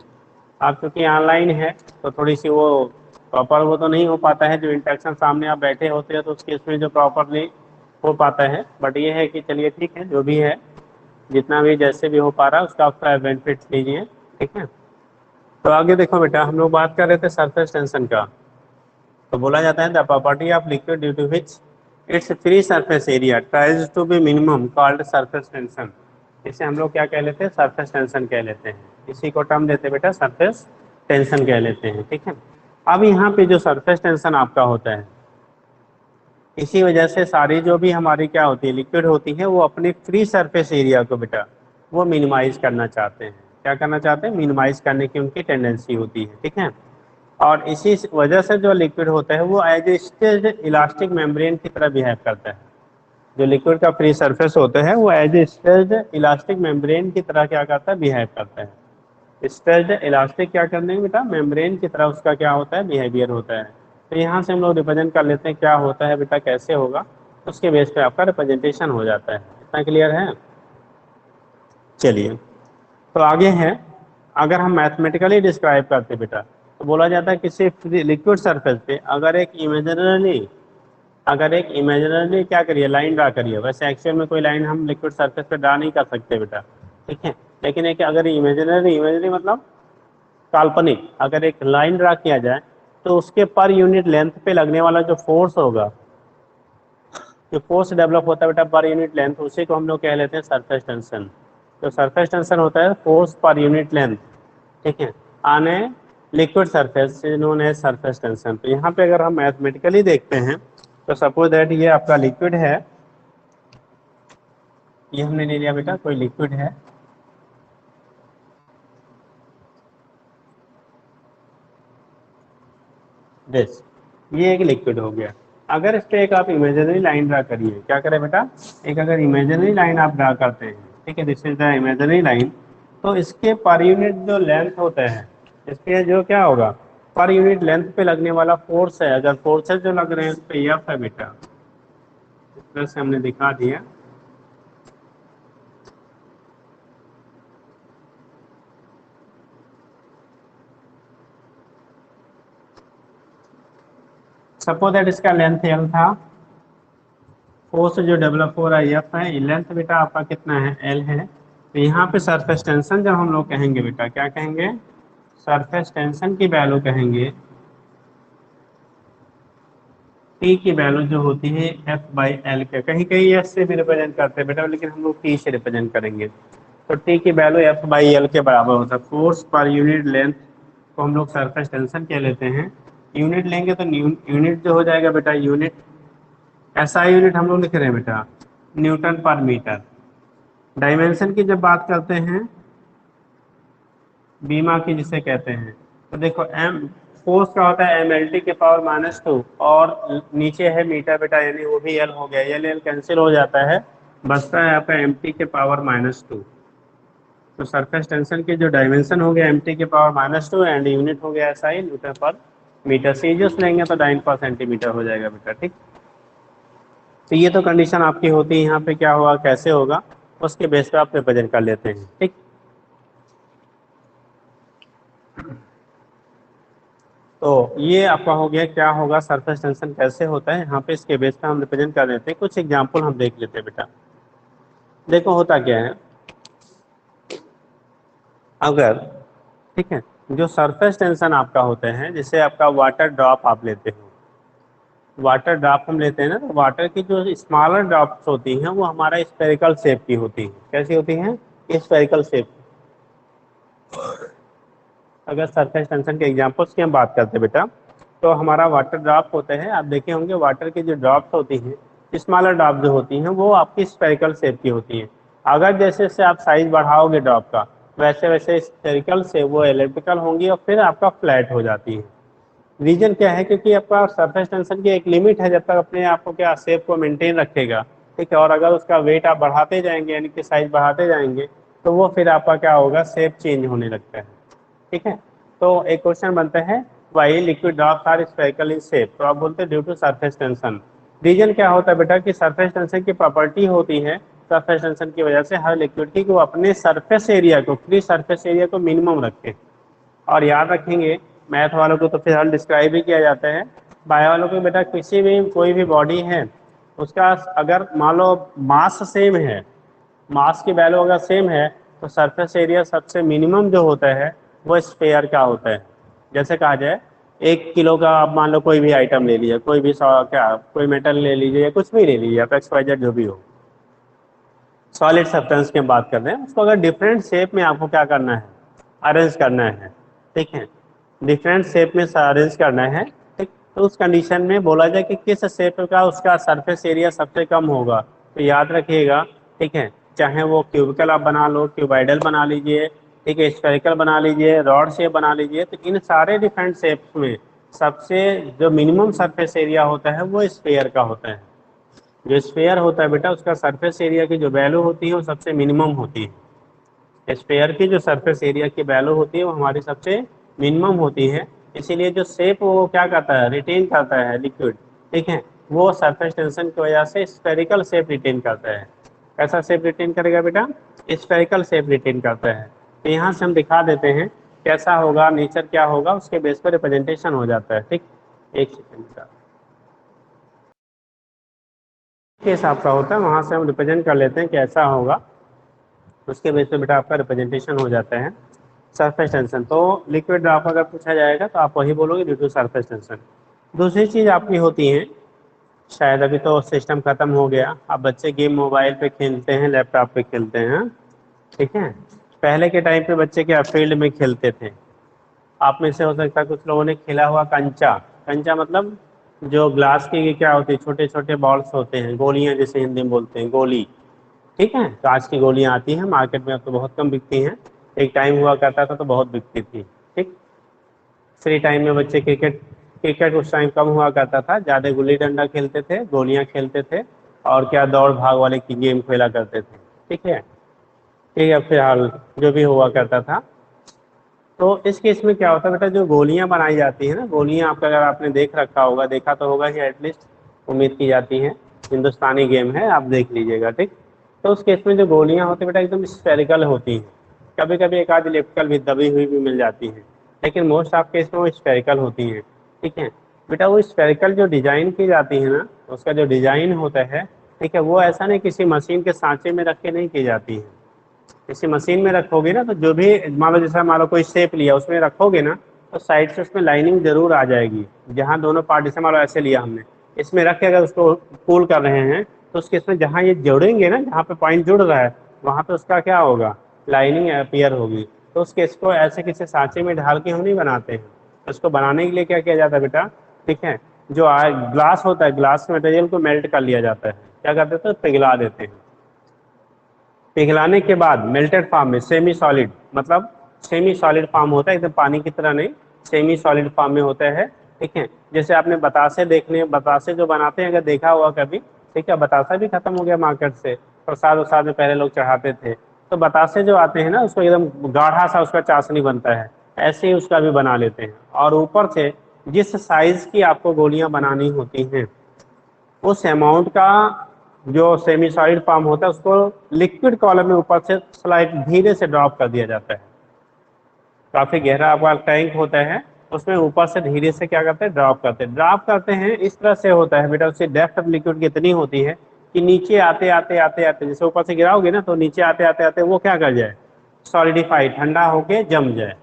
आप क्योंकि ऑनलाइन है तो थोड़ी सी वो प्रॉपर वो तो नहीं हो पाता है, जो इंटरेक्शन सामने आप बैठे होते हैं तो उसके इसमें जो प्रॉपरली हो पाता है, बट ये है कि चलिए ठीक है, जो भी है, जितना भी जैसे भी हो पा रहा है उसका आपका बेनिफिट लीजिए, ठीक है। तो आगे देखो बेटा, हम लोग बात कर रहे थे सरफेस टेंशन का। तो बोला जाता है the property of liquid due to which it's free surface area tries to be minimum called surface tension. इसे हम लोग क्या कह लेते हैं, सरफेस टेंशन कह लेते हैं। इसी को टर्म देते हैं बेटा सरफेस टेंशन कह लेते हैं, ठीक है। अब यहाँ पे जो सरफेस टेंशन आपका होता है, इसी वजह से सारी जो भी हमारी क्या होती है लिक्विड होती है, वो अपने फ्री सरफेस एरिया को बेटा वो मिनिमाइज करना चाहते हैं। क्या करना चाहते हैं, मिनिमाइज करने की उनकी टेंडेंसी होती है, ठीक है। और इसी वजह से जो लिक्विड होता है वो as a stretched elastic membrane की तरह बिहेव करता है। जो लिक्विड का फ्री सरफेस होता है वो as a stretched elastic membrane की तरह क्या करता है, बिहेव करता है। स्टेज्ड इलास्टिक क्या करने में बेटा, मेम्ब्रेन की तरह उसका क्या होता है, बिहेवियर होता है। तो यहाँ से हम लोग रिप्रेजेंट कर लेते हैं क्या होता है बेटा, कैसे होगा, उसके बेस पे आपका रिप्रेजेंटेशन हो जाता है। इतना क्लियर है। चलिए, तो आगे है, अगर हम मैथमेटिकली डिस्क्राइब करते बेटा, तो बोला जाता है किसी लिक्विड सरफेस पे अगर एक इमेजिनरली क्या करिए, लाइन ड्रा करिए। वैसे एक्चुअल में कोई लाइन हम लिक्विड सरफेस पे ड्रा नहीं कर सकते बेटा, ठीक है। लेकिन एक अगर इमेजिनरी इमेजिनरी मतलब काल्पनिक, अगर एक लाइन ड्रा किया जाए तो उसके पर यूनिट लेंथ पे लगने वाला जो फोर्स होगा, जो फोर्स डेवलप होता है बेटा पर यूनिट लेंथ, उसी को हम लोग कह लेते हैं सरफेस टेंशन। तो सरफेस टेंशन होता है फोर्स पर यूनिट लेंथ, ठीक है, on a liquid surface known as surface tension. तो यहाँ पे अगर हम मैथमेटिकली देखते हैं तो सपोज दैट ये आपका लिक्विड है, ये हमने ले लिया बेटा, कोई लिक्विड है, दिस, ये एक लिक्विड हो गया। अगर इस पे एक आप इमेजिनरी लाइन ड्रा करिए, क्या करें बेटा, एक अगर इमेजिनरी लाइन आप ड्रा करते हैं, ठीक है, this is the imaginary line, तो इसके पर यूनिट जो लेंथ होता है, इसके जो क्या होगा, पर यूनिट लेंथ पे लगने वाला फोर्स है, अगर फोर्सेस जो लग रहे हैं उस पे एफ है बेटा, इस तरह से हमने दिखा दिया। सपोज दैट इसका लेंथ एल था, फोर्स जो डेवलप हो रहा है एफ है, लेंथ बेटा आपका कितना है, एल है। तो यहाँ पे सरफेस टेंशन जब हम लोग कहेंगे बेटा, क्या कहेंगे, सरफेस टेंशन की वैल्यू कहेंगे, टी की वैल्यू जो होती है एफ बाई एल के, कहीं कहीं एस से भी रिप्रेजेंट करते हैं बेटा, लेकिन हम लोग टी से रिप्रेजेंट करेंगे। तो टी की वैल्यू एफ बाई एल के बराबर होता है। फोर्स पर यूनिट लेंथ को हम लोग सरफेस टेंशन कह लेते हैं। यूनिट लेंगे तो यूनिट जो हो जाएगा बेटा, यूनिट एसआई यूनिट हम लोग लिख रहे हैं बेटा, न्यूटन पर मीटर। डायमेंशन की जब बात करते हैं, बीमा की जिसे कहते हैं, तो देखो एम फोर्स का होता है mlt के पावर -2, और नीचे है मीटर बेटा, यानी वो भी एल हो गया, एल एल कैंसिल हो जाता है, बचता है आपका mt के पावर -2। तो सरफेस टेंशन की जो डायमेंशन हो गया mt के पावर -2 एंड यूनिट हो गया एसआई न्यूटन पर मीटर। सीजियस लेंगे तो 9 पर सेंटीमीटर हो जाएगा बेटा, ठीक। तो ये तो कंडीशन आपकी होती है, यहाँ पे क्या होगा कैसे होगा उसके बेस पे आप रिप्रेजेंट कर लेते हैं, ठीक। तो ये आपका हो गया क्या होगा, सरफेस टेंशन कैसे होता है, यहाँ पे इसके बेस पे हम रिप्रेजेंट कर देते हैं। कुछ एग्जांपल हम देख लेते हैं बेटा। देखो होता क्या है, अगर, ठीक है, जो सरफेस टेंशन आपका होते हैं, जैसे आपका वाटर ड्रॉप आप लेते हो, वाटर ड्रॉप हम लेते हैं ना, तो वाटर की जो स्मॉलर ड्रॉप्स होती हैं वो हमारा स्फेरिकल शेप की होती है। कैसी होती हैं, स्फेरिकल शेप। अगर सरफेस टेंशन के एग्जांपल्स की हम बात करते हैं बेटा, तो हमारा वाटर ड्रॉप होते हैं, आप देखे होंगे वाटर की जो ड्रॉप्स होती हैं, स्मॉलर ड्रॉप जो होती हैं वो आपकी स्फेरिकल शेप की होती हैं। अगर जैसे जैसे आप साइज बढ़ाओगे ड्रॉप का, वैसे वैसे स्फेरिकल से वो एलिप्टिकल होंगी और फिर आपका फ्लैट हो जाती है। रीजन क्या है, क्योंकि आपका सरफेस टेंशन की एक लिमिट है, जब तक अपने आप को क्या शेप को मेंटेन रखेगा, ठीक है। और अगर उसका वेट आप बढ़ाते जाएंगे यानी कि साइज बढ़ाते जाएंगे, तो वो फिर आपका क्या होगा, शेप चेंज होने लगता है, ठीक है। तो एक क्वेश्चन बनता है, why liquid drops are spherical in shape, तो आप बोलते हैं due to surface tension. Reason क्या होता है बेटा कि सरफेस टेंशन की प्रॉपर्टी होती है, सरफेस टेंशन की वजह से हर लिक्विड की वो अपने सरफेस एरिया को, फ्री सरफेस एरिया को मिनिमम रखे। और याद रखेंगे, मैथ वालों को तो फिर हल डिस्क्राइब ही किया जाता है, बायो वालों को बेटा किसी भी कोई भी बॉडी है, उसका अगर मान लो मास सेम है, मास की वैल्यू अगर सेम है, तो सरफेस एरिया सबसे मिनिमम जो होता है वो स्फेयर का होता है। जैसे कहा जाए 1 किलो का आप मान लो कोई भी आइटम ले लीजिए, कोई भी क्या कोई मेटल ले लीजिए या कुछ भी ले लीजिए, आप XYZ जो भी हो, सॉलिड सब्सटेंस की हम बात कर रहे हैं, उसको अगर डिफरेंट शेप में आपको क्या करना है, अरेंज करना है, ठीक है, डिफरेंट शेप में अरेंज करना है, ठीक। तो उस कंडीशन में बोला जाए कि किस शेप का उसका सरफेस एरिया सबसे कम होगा, तो याद रखिएगा, ठीक है, चाहे वो क्यूबिकल आप बना लो, क्यूबाइडल बना लीजिए, ठीक है, स्फेरिकल बना लीजिए, रॉड शेप बना लीजिए, तो इन सारे डिफरेंट शेप्स में सबसे जो मिनिमम सरफेस एरिया होता है वो स्फेयर का होता है। जो स्फेयर होता है बेटा, उसका सरफेस एरिया की जो वैल्यू होती है वो सबसे मिनिमम होती है। स्फेयर की जो सरफेस एरिया की वैल्यू होती है वो हमारी सबसे मिनिमम होती है। इसीलिए जो शेप वो क्या करता है, रिटेन करता है लिक्विड, ठीक है, वो सरफेस टेंशन की वजह से स्फेरिकल शेप रिटेन करता है। कैसा शेप रिटेन करेगा बेटा, स्फेरिकल शेप रिटेन करता है। तो यहाँ से हम दिखा देते हैं कैसा होगा, नेचर क्या होगा, उसके बेस पर रिप्रेजेंटेशन हो जाता है, ठीक। एक सेकेंड का केस आपका होता है, वहां से हम रिप्रेजेंट कर लेते हैं कैसा होगा, उसके बेस पे बेटा आपका रिप्रेजेंटेशन हो जाता है। सरफेस टेंशन, तो लिक्विड ड्रॉप अगर पूछा जाएगा तो आप वही बोलोगे ड्यू टू सरफेस टेंशन। दूसरी चीज आपकी होती है, शायद अभी तो सिस्टम खत्म हो गया, अब बच्चे गेम मोबाइल पे खेलते हैं, लैपटॉप पे खेलते हैं, ठीक है। पहले के टाइम पे बच्चे क्या फील्ड में खेलते थे। आप में से हो सकता है कुछ लोगों ने खेला हुआ कंचा। कंचा मतलब जो ग्लास की क्या होती है, छोटे छोटे बॉल्स होते हैं, गोलियां जिसे हिंदी में बोलते हैं, गोली, ठीक है। कांच की गोलियां आती हैं मार्केट में, अब तो बहुत कम बिकती हैं, एक टाइम हुआ करता था तो बहुत बिकती थी, ठीक। फ्री टाइम में बच्चे क्रिकेट, क्रिकेट उस टाइम कम हुआ करता था, ज़्यादा गुल्ली डंडा खेलते थे, गोलियां खेलते थे, और क्या दौड़ भाग वाले की गेम खेला करते थे, ठीक है। ठीक है, फिलहाल जो भी हुआ करता था, तो इस केस में क्या होता है बेटा, जो गोलियां बनाई जाती है ना, गोलियां आपका अगर आपने देख रखा होगा, देखा तो होगा ही एटलीस्ट, उम्मीद की जाती है, हिंदुस्तानी गेम है, आप देख लीजिएगा, ठीक। तो उस केस में जो गोलियां होती है बेटा एकदम स्फेरिकल होती हैं, कभी कभी एक आध इलेक्ट्रिकल भी दबी हुई भी मिल जाती है, लेकिन मोस्ट ऑफ केस में वो स्फेरिकल होती हैं, ठीक है। बेटा वो स्फेरिकल जो डिजाइन की जाती है ना, उसका जो डिजाइन होता है, ठीक है, वो ऐसा नहीं किसी मशीन के सांचे में रख के नहीं की जाती है। इसी मशीन में रखोगे ना, तो जो भी मान लो जैसा मान लो कोई शेप लिया, उसमें रखोगे ना, तो साइड से उसमें लाइनिंग जरूर आ जाएगी, जहाँ दोनों पार्ट, जैसे मान लो ऐसे लिया हमने, इसमें रख के अगर उसको कूल कर रहे हैं, तो उसके इसमें जहाँ ये जोड़ेंगे ना, जहाँ पे पॉइंट जुड़ रहा है, वहाँ पे उसका क्या होगा, लाइनिंग अपीयर होगी। तो उस केस को ऐसे किसी सांचे में ढाल के हम नहीं बनाते हैं। उसको बनाने के लिए क्या किया जाता है बेटा, ठीक है, जो ग्लास होता है, ग्लास मटेरियल को मेल्ट कर लिया जाता है, क्या करते थे, पिघला देते हैं। पिघलाने के बाद मेल्टेड फॉर्म में सेमी सॉलिड, मतलब सेमी सॉलिड फॉर्म होता है, एकदम पानी की तरह नहीं, सेमी सॉलिड फॉर्म में होता है, ठीक है। जैसे आपने बतासे देखने, बतासे जो बनाते हैं अगर देखा हुआ कभी, ठीक है, बतासा भी खत्म हो गया मार्केट से, प्रसाद वसाद में पहले लोग चढ़ाते थे, तो बतासे जो आते हैं ना, उसको एकदम गाढ़ा सा उसका चाशनी बनता है, ऐसे ही उसका भी बना लेते हैं, और ऊपर से जिस साइज की आपको गोलियां बनानी होती हैं, उस अमाउंट का जो सेमी सॉलिड फॉर्म होता है, उसको लिक्विड कॉलम में ऊपर से स्लाइड धीरे से ड्रॉप कर दिया जाता है। काफी गहरा आपका टैंक होता है, उसमें ऊपर से धीरे से क्या करते हैं, ड्रॉप करते हैं। इस तरह से होता है बेटा, उसकी डेप्थ ऑफ लिक्विड कितनी होती है कि नीचे आते आते आते आते, जैसे ऊपर से गिराओगे ना, तो नीचे आते आते आते वो क्या कर जाए, सॉलिडिफाई, ठंडा होके जम जाए,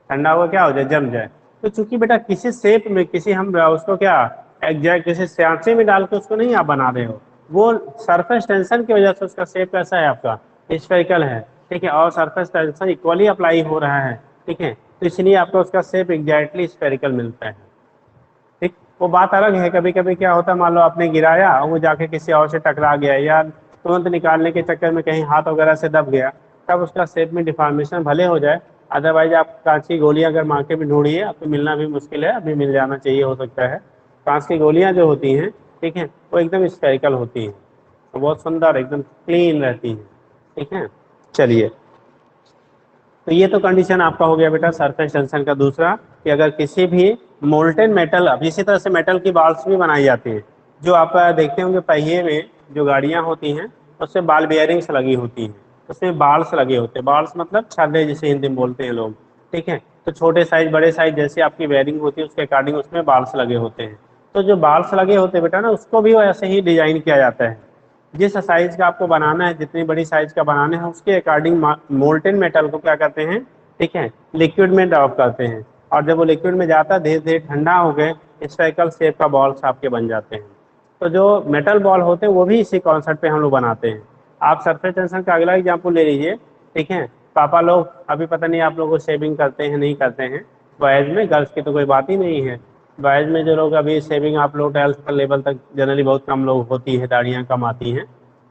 ठंडा हुआ क्या हो जाए, जम जाए। तो चूंकि बेटा किसी शेप में, किसी हम उसको क्या एग्जैक्ट किसी सांचे में डाल के उसको नहीं आप बना रहे हो, वो सरफेस टेंशन की वजह से उसका शेप कैसा है आपका, स्फेरिकल है, ठीक है, और सरफेस टेंशन इक्वली अप्लाई हो रहा है, ठीक है। तो इसलिए आपको उसका शेप एग्जैक्टली स्फेरिकल मिलता है। ठीक, वो बात अलग है कभी कभी क्या होता है, मान लो आपने गिराया और वो जाके किसी और से टकरा गया या तुरंत निकालने के चक्कर में कहीं हाथ वगैरह से दब गया, तब उसका शेप में डिफॉर्मेशन भले हो जाए। अदरवाइज आप कांच की गोलियां अगर मार्केट में ढूंढिए, आपको मिलना भी मुश्किल है, अभी मिल जाना चाहिए हो सकता है। कांच की गोलियां जो होती हैं, ठीक है, वो एकदम स्फेरिकल होती हैं, तो बहुत सुंदर एकदम क्लीन रहती हैं। ठीक है, चलिए, तो ये तो कंडीशन आपका हो गया बेटा सरफेस टेंशन का। दूसरा कि अगर किसी भी मोल्टेन मेटल, अब इसी तरह से मेटल की बाल्स भी बनाई जाती हैं, जो आप देखते होंगे पहिए में जो गाड़ियां होती हैं उसमें बाल बेयरिंग्स लगी होती हैं, उसमें बाल्स लगे होते हैं। बाल्स मतलब छल्ले जिसे हिंदी में बोलते हैं लोग। ठीक है, तो छोटे साइज बड़े साइज जैसे आपकी बेयरिंग होती है उसके अकॉर्डिंग उसमें बाल्स लगे होते हैं। तो जो बाल्स लगे होते हैं बेटा ना, उसको भी वैसे ही डिजाइन किया जाता है। जिस साइज का आपको बनाना है, जितनी बड़ी साइज का बनाना है, उसके अकॉर्डिंग मोल्टेन मेटल को क्या करते हैं, ठीक है, लिक्विड में ड्रॉप करते हैं। और जब वो लिक्विड में जाता है धीरे धीरे ठंडा हो गए, स्फेरिकल शेप का बॉल्स आपके बन जाते हैं। तो जो मेटल बॉल होते हैं वो भी इसी कॉन्सेप्ट पे हम लोग बनाते हैं। आप सरफेस टेंशन का अगला एग्जाम्पल ले लीजिए। ठीक है, पापा लोग अभी पता नहीं आप लोग को शेविंग करते हैं नहीं करते हैं, बॉयज में, गर्ल्स की तो कोई बात ही नहीं है। बॉयज में जो लोग अभी शेविंग, आप लोग 12th लेवल तक जनरली बहुत कम लोग होती है, दाढ़ियाँ कम आती हैं,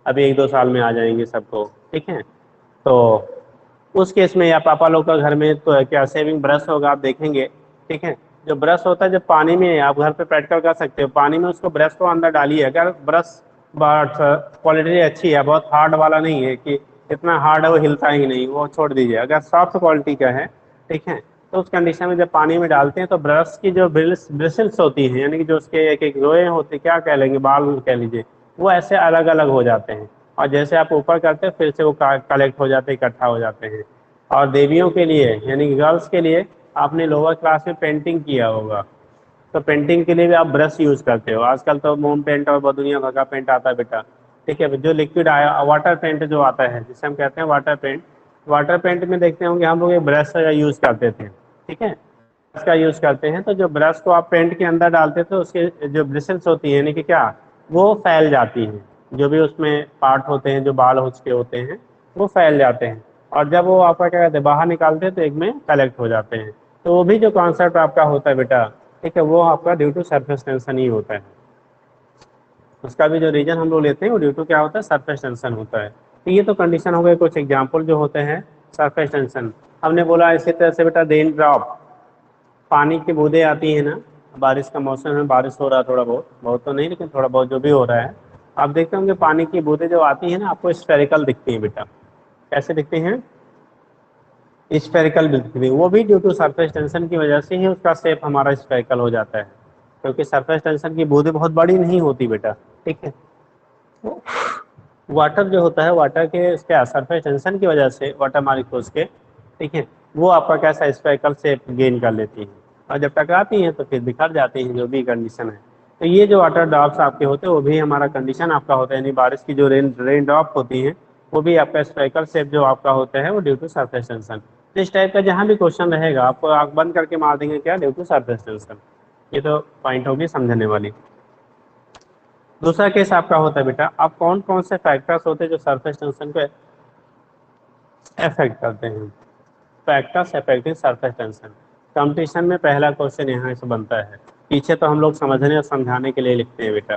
अभी 1-2 साल में आ जाएंगे सबको। ठीक है, तो उस केस में या पापा लोग का घर में तो क्या शेविंग ब्रश होगा आप देखेंगे। ठीक है, जो ब्रश होता है जब पानी में, आप घर पे प्रैक्टिकल कर सकते हो, पानी में उसको ब्रश को अंदर डालिए। अगर ब्रश क्वालिटी अच्छी है, बहुत हार्ड वाला नहीं है कि इतना हार्ड है वो हिलता ही नहीं, वो छोड़ दीजिए। अगर सॉफ्ट क्वालिटी का है, ठीक है, तो उस कंडीशन में जब पानी में डालते हैं तो ब्रश की जो ब्रिसल्स होती हैं, यानी कि जो उसके एक एक रोए होते, क्या कह लेंगे, बाल कह लीजिए, वो ऐसे अलग अलग हो जाते हैं। और जैसे आप ऊपर करते हैं फिर से वो कलेक्ट हो जाते हैं, इकट्ठा हो जाते हैं। और देवियों के लिए यानी कि गर्ल्स के लिए, आपने लोअर क्लास में पेंटिंग किया होगा, तो पेंटिंग के लिए भी आप ब्रश यूज करते हो। आजकल तो मोम पेंट और बहुत दुनिया भर का पेंट आता है बेटा। ठीक है, जो लिक्विड आया वाटर पेंट जो आता है, जिसे हम कहते हैं वाटर पेंट, वाटर पेंट में देखते होंगे हम लोग एक ब्रश का यूज करते थे। ठीक है, ब्रश का यूज करते हैं, तो जो ब्रश को आप पेंट के अंदर डालते थे उसके जो ब्रिसल्स होती है, यानी कि क्या, वो फैल जाती हैं। जो भी उसमें पार्ट होते हैं, जो बाल उसके होते हैं, वो फैल जाते हैं। और जब वो आपका क्या कहते हैं बाहर निकालते हैं तो एक में कलेक्ट हो जाते हैं। तो वो भी जो कॉन्सेप्ट आपका होता है बेटा, ठीक है, वो आपका ड्यू टू सरफेस टेंशन ही होता है। उसका भी जो रीजन हम लोग लेते हैं वो ड्यू टू क्या होता है, सरफेस टेंशन होता है। तो ये तो कंडीशन हो गए, कुछ एग्जाम्पल जो होते हैं सरफेस टेंशन। हमने बोला इसी तरह से बेटा रेन ड्रॉप, पानी की बूंदें आती है ना, बारिश का मौसम है, बारिश हो रहा है, थोड़ा बहुत, बहुत तो नहीं लेकिन थोड़ा बहुत जो भी हो रहा है, आप देखते होंगे पानी की बूंदें जो आती है ना, आपको स्फेरिकल दिखती है बेटा। कैसे दिखती हैं, स्फेरिकल दिखती है। वो भी ड्यू टू सरफेस टेंशन की वजह से ही उसका शेप हमारा स्फेरिकल हो जाता है, क्योंकि सरफेस टेंशन की बूंदें बहुत बड़ी नहीं होती बेटा। ठीक है, वाटर जो होता है, वाटर के क्या सरफेस टेंशन की वजह से वाटर मॉलिक्यूल्स के, ठीक है, वो आपका कैसा स्पेरिकल शेप गेन कर लेती हैं, और जब टकराती हैं तो फिर बिखर जाती हैं, जो भी कंडीशन है। तो ये जो वाटर ड्रॉप्स आपके होते हैं वो भी हमारा कंडीशन आपका होता है, यानी बारिश की जो रेन ड्रॉप होती हैं वो भी आपका स्पेरिकल शेप जो आपका होता है वो ड्यू टू सरफेस टेंशन। तो इस टाइप का जहाँ भी क्वेश्चन रहेगा आपको आँख बंद करके मार देंगे क्या, ड्यू टू सरफेस टेंशन। ये तो पॉइंट होगी समझने वाली। दूसरा केस आपका होता है बेटा, अब कौन कौन से फैक्टर्स होते हैं जो सरफेस टेंशन को अफेक्ट करते हैं। Factors affecting surface tension, competition में पहला क्वेश्चन यहाँ से बनता है। पीछे तो हम लोग समझने और समझाने के लिए लिखते हैं बेटा।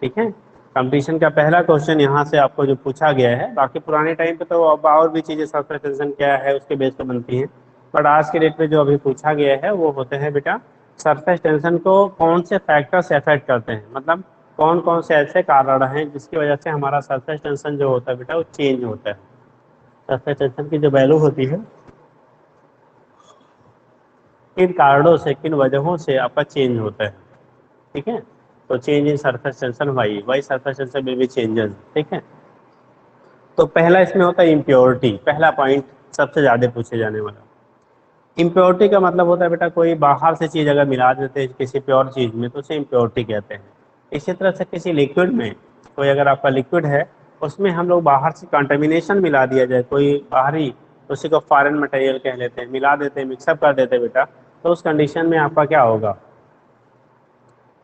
ठीक है, कंपटीशन का पहला क्वेश्चन यहाँ से आपको जो पूछा गया है, बाकी पुराने टाइम पे तो अब और भी चीज़ें सरफेस टेंशन क्या है उसके बेस पे बनती हैं, बट आज के डेट पे जो अभी पूछा गया है वो होते हैं बेटा, सरफेस टेंशन को कौन से फैक्टर्स अफेक्ट करते हैं, मतलब कौन कौन से ऐसे कारण हैं जिसकी वजह से हमारा सरफेस टेंशन जो होता है बेटा वो चेंज होता है। सरफेस टेंशन की जो वैल्यू होती है, किन कारणों से, किन वजहों से आपका चेंज होता है। ठीक है, तो change in surface tension why surface tension will be changes. ठीक है, तो पहला इसमें होता है इम्प्योरिटी, पहला पॉइंट सबसे ज्यादा पूछे जाने वाला। इम्प्योरिटी का मतलब होता है बेटा कोई बाहर से चीज अगर मिला देते हैं किसी प्योर चीज में तो उसे इम्प्योरिटी कहते हैं। इसी तरह से किसी लिक्विड में, कोई अगर आपका लिक्विड है उसमें हम लोग बाहर से कंटेमिनेशन मिला दिया जाए, कोई बाहरी, उसी को फॉरेन मटेरियल कह लेते हैं, मिला देते हैं, मिक्सअप कर देते हैं बेटा, तो उस कंडीशन में आपका क्या होगा,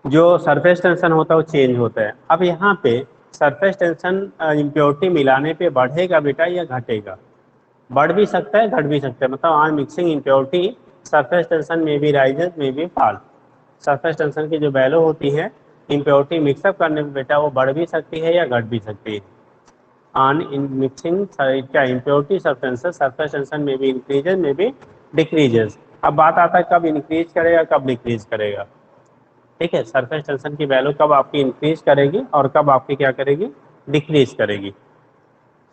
जो सरफेस टेंशन होता है वो चेंज होता है। अब यहाँ पे सरफेस टेंशन इम्प्योरिटी मिलाने पे बढ़ेगा बेटा या घटेगा, बढ़ भी सकता है घट भी सकता है। मतलब आज मिक्सिंग इम्प्योरिटी सरफेस टेंशन में भी राइजेस में भी फॉल। सरफेस टेंशन की जो वैल्यू होती है इम्प्योरिटी मिक्सअप करने में बेटा वो बढ़ भी सकती है या घट भी सकती है। ऑन इन मिक्सिंग क्या इम्प्योरिटी सब्सटेंसेस सरफेस टेंशन में भी इंक्रीजेस में भी डिक्रीजेस। अब बात आता है कब इंक्रीज करेगा कब डिक्रीज करेगा। ठीक है, सरफेस टेंशन की वैल्यू कब आपकी इंक्रीज करेगी और कब आपकी क्या करेगी, डिक्रीज करेगी।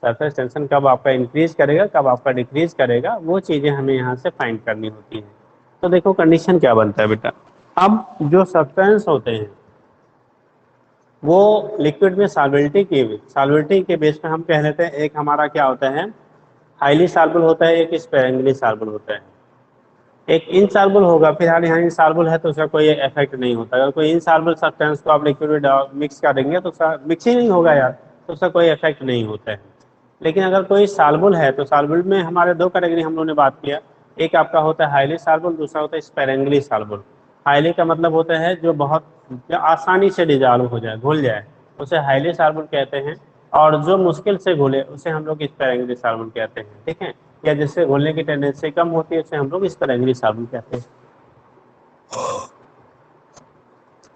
सरफेस टेंशन कब आपका इंक्रीज करेगा कब आपका डिक्रीज करेगा, वो चीज़ें हमें यहाँ से फाइंड करनी होती है। तो देखो कंडीशन क्या बनता है बेटा, अब जो सब्सटेंस होते हैं वो लिक्विड में सॉल्युबिलिटी के बेस पे हम कह लेते हैं, एक हमारा क्या होता है हाईली सॉल्युबल होता है, एक स्पेरेंगली सॉल्युबल होता है। एक इनसॉल्युबल होगा, फिलहाल यहाँ इनसॉल्युबल है तो उसका कोई इफेक्ट नहीं होता। अगर कोई इनसॉल्युबल सब्सटेंस को आप लिक्विड में मिक्स करेंगे तो उसका मिक्स ही नहीं होगा यार, तो उसका कोई इफेक्ट नहीं होता है। लेकिन अगर कोई सॉल्युबल है तो सॉल्युबल में हमारे दो कैटेगरी हम लोगों ने बात किया, एक आपका होता है हाईली सॉल्युबल, दूसरा होता है स्पेरेंगली सॉल्युबल। हाईली का मतलब होता है जो बहुत जो आसानी से डिजॉल्व हो जाए, घुल जाए, उसे हाईली सॉल्युबल कहते हैं। और जो मुश्किल से घुले उसे हम लोग स्पेरेंगली सॉल्युबल कहते हैं। ठीक है, या जिससे घुलने की टेंडेंसी कम होती है उसे हम लोग स्पेरेंगली सॉल्युबल कहते हैं।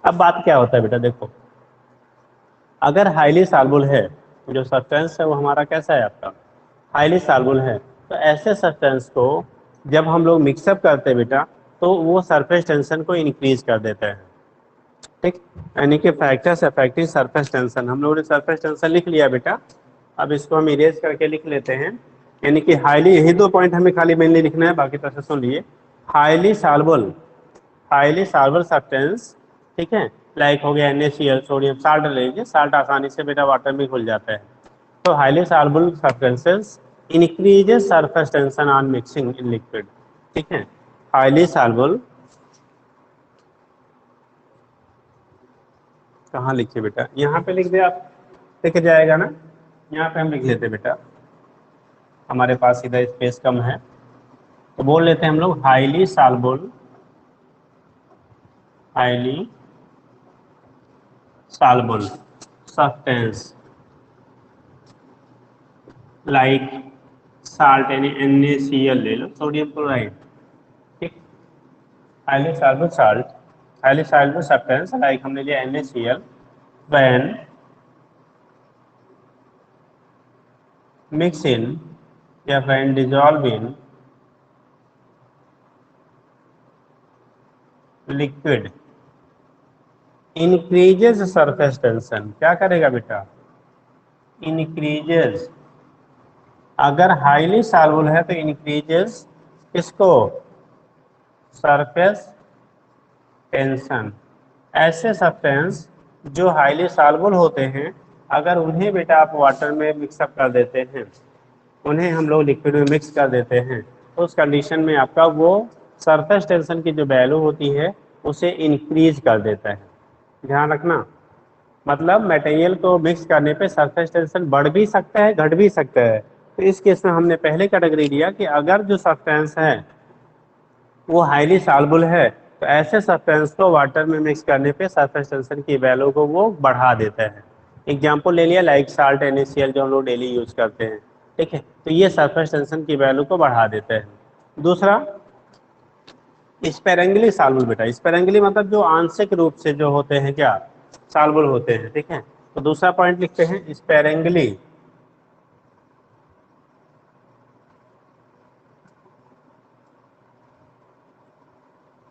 अब बात क्या होता है बेटा, देखो अगर हाईली सॉल्युबल है, जो सब्सटेंस है वो हमारा कैसा है आपका हाईली सॉल्युबल है, तो ऐसे सब्सटेंस को जब हम लोग मिक्सअप करते हैं बेटा तो वो सरफेस टेंशन को इंक्रीज कर देता है। ठीक, यानी कि फैक्टर्स अफेक्टिंग सरफेस टेंशन, हम लोगों ने सरफेस टेंशन लिख लिया बेटा, अब इसको हम इरेज करके लिख लेते हैं। यानी कि हाईली, यही दो पॉइंट हमें खाली मेनली लिखना है, बाकी तरह से सुन लिए। Highly soluble, highly soluble substance, ठीक है, लाइक हो गया NaCl, सोडियम साल्ट ले लीजिए, साल्ट आसानी से बेटा वाटर में घुल जाता है। तो highly soluble substances increases surface tension on mixing in liquid. ठीक है, हाईली सॉल्युबल, कहाँ लिखे बेटा, यहाँ पे लिख दे आप, लिख जाएगा ना, यहाँ पे हम लिख लेते बेटा, हमारे पास इधर स्पेस कम है, तो बोल लेते हैं हम लोग highly soluble, highly soluble substance like salt, यानी NaCl ले लो, सोडियम क्लोराइड। ठीक, highly soluble salt, highly soluble substance like हमने लिया NaCl व्हेन मिक्स इन या when dissolve in liquid increases surface tension. क्या करेगा बेटा, इंक्रीजेस, अगर हाईली सॉल्युबल है तो इंक्रीजेस किसको, सरफेस टेंशन। ऐसे सब्सटेंस जो हाईली सॉल्युबल होते हैं, अगर उन्हें बेटा आप वाटर में मिक्सअप कर देते हैं, उन्हें हम लोग लिक्विड में मिक्स कर देते हैं, तो उस कंडीशन में आपका वो सरफेस टेंशन की जो वैल्यू होती है उसे इंक्रीज कर देता है। ध्यान रखना, मतलब मटेरियल को मिक्स करने पे सरफेस टेंशन बढ़ भी सकता है घट भी सकता है। तो इस केस में हमने पहले कैटेगरी लिया कि अगर जो सब्सटेंस है वो हाईली सॉल्युबल है, तो ऐसे सब्सटेंस को वाटर में मिक्स करने पे सरफेस टेंशन की वैल्यू को वो बढ़ा देता है। एग्जाम्पल ले लिया लाइक साल्ट NaCl जो हम लोग डेली यूज करते हैं। ठीक है, तो ये सरफेस टेंशन की वैल्यू को बढ़ा देता है। दूसरा स्पेरेंगली सॉल्युबल बेटा, स्पेरेंगली मतलब जो आंशिक रूप से जो होते हैं क्या सॉल्युबल होते हैं। ठीक है, तो दूसरा पॉइंट लिखते हैं sparingly,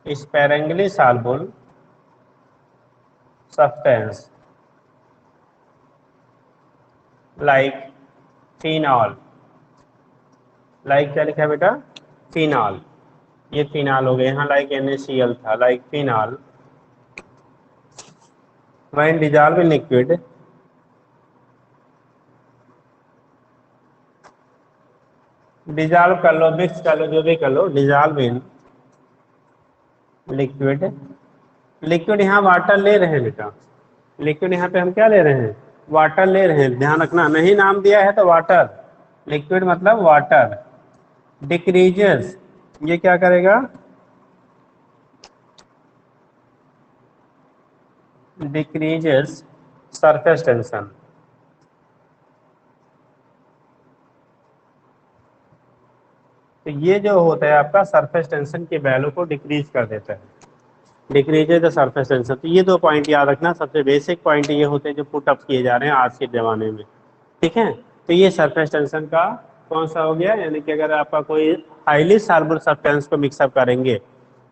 sparingly soluble substance like phenol, like क्या लिखा है बेटा, फिनॉल, ये फिनॉल हो गया, यहाँ लाइक NaCl था, like phenol when dissolve in liquid dissolve कर लो, मिक्स कर लो, जो भी कर लो, डिजॉल्व इन लिक्विड, लिक्विड यहाँ वाटर ले रहे हैं बेटा, लिक्विड यहाँ पे हम क्या ले रहे हैं, वाटर ले रहे हैं। ध्यान रखना, नहीं नाम दिया है तो वाटर, लिक्विड मतलब वाटर, डिक्रीजेस, ये क्या करेगा, डिक्रीजेस सरफेस टेंशन। तो ये जो होता है आपका सरफेस टेंशन की वैल्यू को डिक्रीज कर देता है, डिक्रीज द सरफेस टेंशन। तो ये दो पॉइंट याद रखना, सबसे बेसिक पॉइंट ये होते हैं जो पुट अप किए जा रहे हैं आज के जमाने में, ठीक है। तो ये सरफेस टेंशन का कौन सा हो गया, यानी कि अगर आपका कोई हाईली सॉल्युबल सब्सटेंस को मिक्सअप करेंगे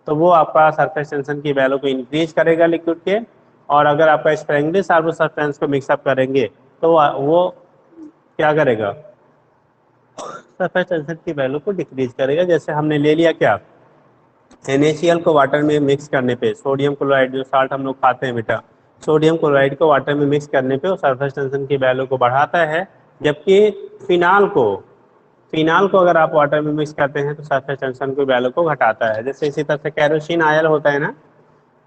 तो वो आपका सरफेस टेंशन की वैल्यू को इंक्रीज करेगा लिक्विड के, और अगर आपका स्प्रेंगली सॉल्युबल सब्सटेंस को मिक्सअप करेंगे तो वो क्या करेगा, सरफेस टेंशन की वैल्यू को डिक्रीज करेगा। जैसे हमने ले लिया क्या, NaCl को वाटर में मिक्स करने पे, सोडियम क्लोराइड जो साल्ट हम लोग खाते हैं बेटा, सोडियम क्लोराइड को वाटर में मिक्स करने पे वो सरफेस टेंशन की वैल्यू को बढ़ाता है। जबकि फिनाल को अगर आप वाटर में मिक्स करते हैं तो सरफेस टेंशन की वैल्यू को घटाता है। जैसे इसी तरह से कैरोसिन आयल होता है ना,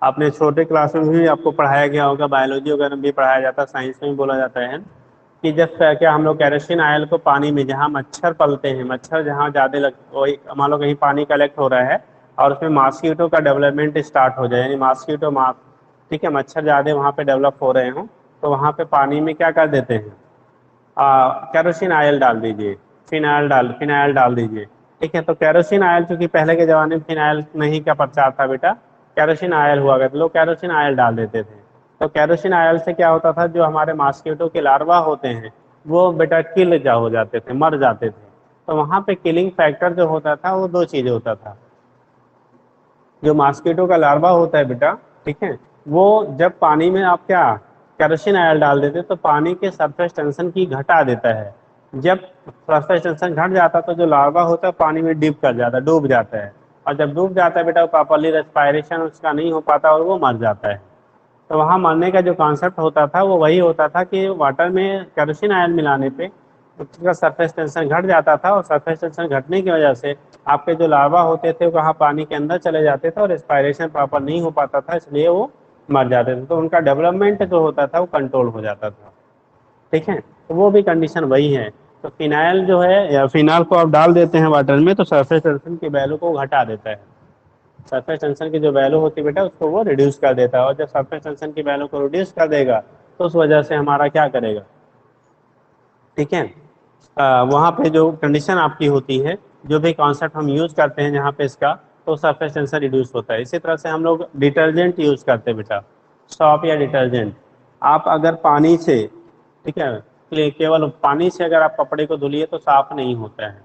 आपने छोटे क्लास में भी आपको पढ़ाया गया होगा, बायोलॉजी वगैरह में भी पढ़ाया जाता है, साइंस में भी बोला जाता है कि जब क्या हम लोग कैरोसिन आयल को पानी में, जहाँ मच्छर पलते हैं, मच्छर जहाँ ज़्यादा वही मान लो कहीं पानी कलेक्ट हो रहा है और उसमें मॉस्किटो का डेवलपमेंट स्टार्ट हो जाए, यानी मॉस्किटो ठीक है, मच्छर ज़्यादा वहाँ पे डेवलप हो रहे हों, तो वहाँ पे पानी में क्या कर देते हैं, कैरोसिन आयल डाल दीजिए, फिनाइल डाल दीजिए, ठीक है। तो कैरोसिन आयल, चूंकि पहले के ज़माने में फिनाइल नहीं का प्रचार था बेटा, कैरोसिन आयल हुआ करता, लोग कैरोसिन आयल डाल देते थे। तो कैरोसिन आयल से क्या होता था, जो हमारे मॉस्किटो के लार्वा होते हैं वो बेटा किल हो जाते थे, मर जाते थे। तो वहाँ पे किलिंग फैक्टर जो होता था वो दो चीज़ होता था, जो मॉस्किटो का लार्वा होता है बेटा, ठीक है, वो जब पानी में आप क्या केरोसिन आयल डाल देते तो पानी के सरफेस टेंशन की घटा देता है। जब सरफेस टेंशन घट जाता तो जो लार्वा होता है पानी में डिप कर जाता है, डूब जाता है, और जब डूब जाता है बेटा वो प्रॉपर्ली रेस्पायरेशन उसका नहीं हो पाता और वो मर जाता है। तो वहाँ मरने का जो कॉन्सेप्ट होता था वो वही होता था कि वाटर में केरोसिन आयल मिलाने पे उसका सरफेस टेंशन घट जाता था, और सरफेस टेंशन घटने की वजह से आपके जो लार्वा होते थे वहाँ पानी के अंदर चले जाते थे और रेस्पायरेशन प्रॉपर नहीं हो पाता था, इसलिए वो मर जाते थे। तो उनका डेवलपमेंट जो होता था वो कंट्रोल हो जाता था, ठीक है। तो वो भी कंडीशन वही है। तो फिनाइल जो है, या फिनाइल को आप डाल देते हैं वाटर में तो सरफेस टेंशन की वैल्यू को घटा देता है, सरफेस टेंशन की जो वैल्यू होती है बेटा उसको वो रिड्यूस कर देता है। और जब सरफेस टेंशन की वैल्यू को रिड्यूस कर देगा तो उस वजह से हमारा क्या करेगा, ठीक है, वहाँ पे जो कंडीशन आपकी होती है, जो भी कॉन्सेप्ट हम यूज करते हैं जहाँ पे इसका, तो सरफेस टेंशन रिड्यूस होता है। इसी तरह से हम लोग डिटर्जेंट यूज करते हैं बेटा, सॉप या डिटर्जेंट, आप अगर पानी से, ठीक है, केवल पानी से अगर आप कपड़े को धुलिए तो साफ नहीं होता है,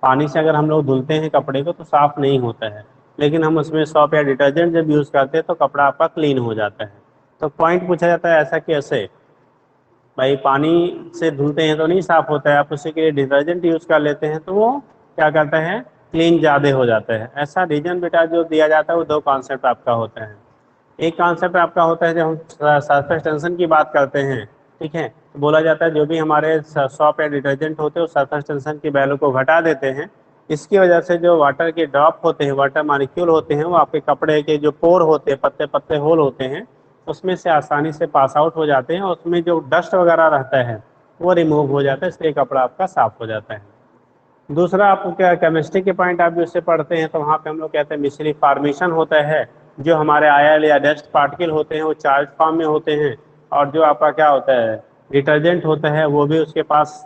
पानी से अगर हम लोग धुलते हैं कपड़े को तो साफ नहीं होता है, लेकिन हम उसमें सॉप या डिटर्जेंट जब यूज़ करते हैं तो कपड़ा आपका क्लीन हो जाता है। तो पॉइंट पूछा जाता है ऐसा कैसे, भाई पानी से धुलते हैं तो नहीं साफ होता है, आप उसी के लिए डिटर्जेंट यूज़ कर लेते हैं तो वो क्या करता है, क्लीन ज़्यादा हो जाता है। ऐसा रीजन बेटा जो दिया जाता है वो दो कॉन्सेप्ट आपका होता है। एक कॉन्सेप्ट आपका होता है जब हम सरफेस टेंशन की बात करते हैं, ठीक है, तो बोला जाता है जो भी हमारे सॉप या डिटर्जेंट होते हैं वो सरफेस टेंशन की वैल्यू को घटा देते हैं। इसकी वजह से जो वाटर के ड्रॉप होते हैं, वाटर मॉलिक्यूल होते हैं, वो आपके कपड़े के जो पोर होते हैं, पत्ते पत्ते होल होते हैं, उसमें से आसानी से पास आउट हो जाते हैं, और उसमें जो डस्ट वगैरह रहता है वो रिमूव हो जाता है, इसलिए कपड़ा आपका साफ हो जाता है। दूसरा आपको क्या, केमिस्ट्री के पॉइंट आप उससे पढ़ते हैं तो वहाँ पे हम लोग कहते हैं मिश्री फॉर्मेशन होता है, जो हमारे आयल या डस्ट पार्टिकल होते हैं वो चार्ज फॉर्म में होते हैं, और जो आपका क्या होता है डिटर्जेंट होता है वो भी उसके पास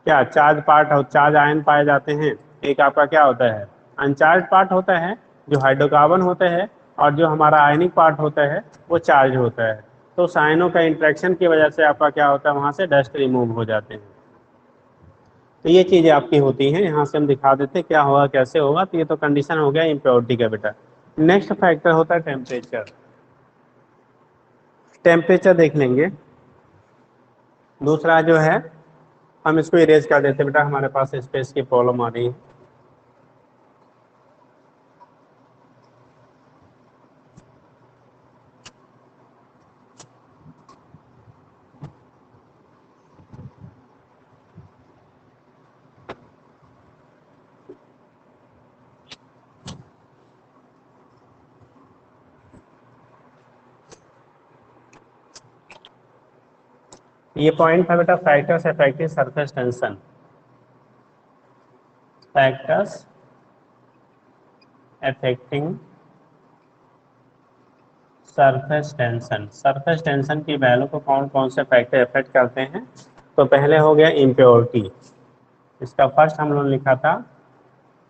क्या चार्ज पार्ट और चार्ज आयन पाए जाते हैं। एक आपका क्या होता है अनचार्ज पार्ट होता है जो हाइड्रोकार्बन होता है, और जो हमारा आयनिक पार्ट होता है वो चार्ज होता है। तो उस आयनों का इंट्रैक्शन की वजह से आपका क्या होता है, वहाँ से डस्ट रिमूव हो जाते हैं। तो ये चीज़ें आपकी होती हैं, यहाँ से हम दिखा देते हैं क्या होगा कैसे होगा। तो ये तो कंडीशन हो गया इम्प्योरिटी का बेटा। नेक्स्ट फैक्टर होता है टेम्परेचर, टेम्परेचर देख लेंगे। दूसरा जो है हम इसको इरेज कर देते हैं बेटा, हमारे पास स्पेस की प्रॉब्लम आ रही है। ये पॉइंट था बेटा factors affecting surface tension, factors affecting surface tension, surface tension की वैल्यू को कौन कौन से फैक्टर अफेक्ट करते हैं। तो पहले हो गया इम्प्योरिटी, इसका फर्स्ट हम लोग लिखा था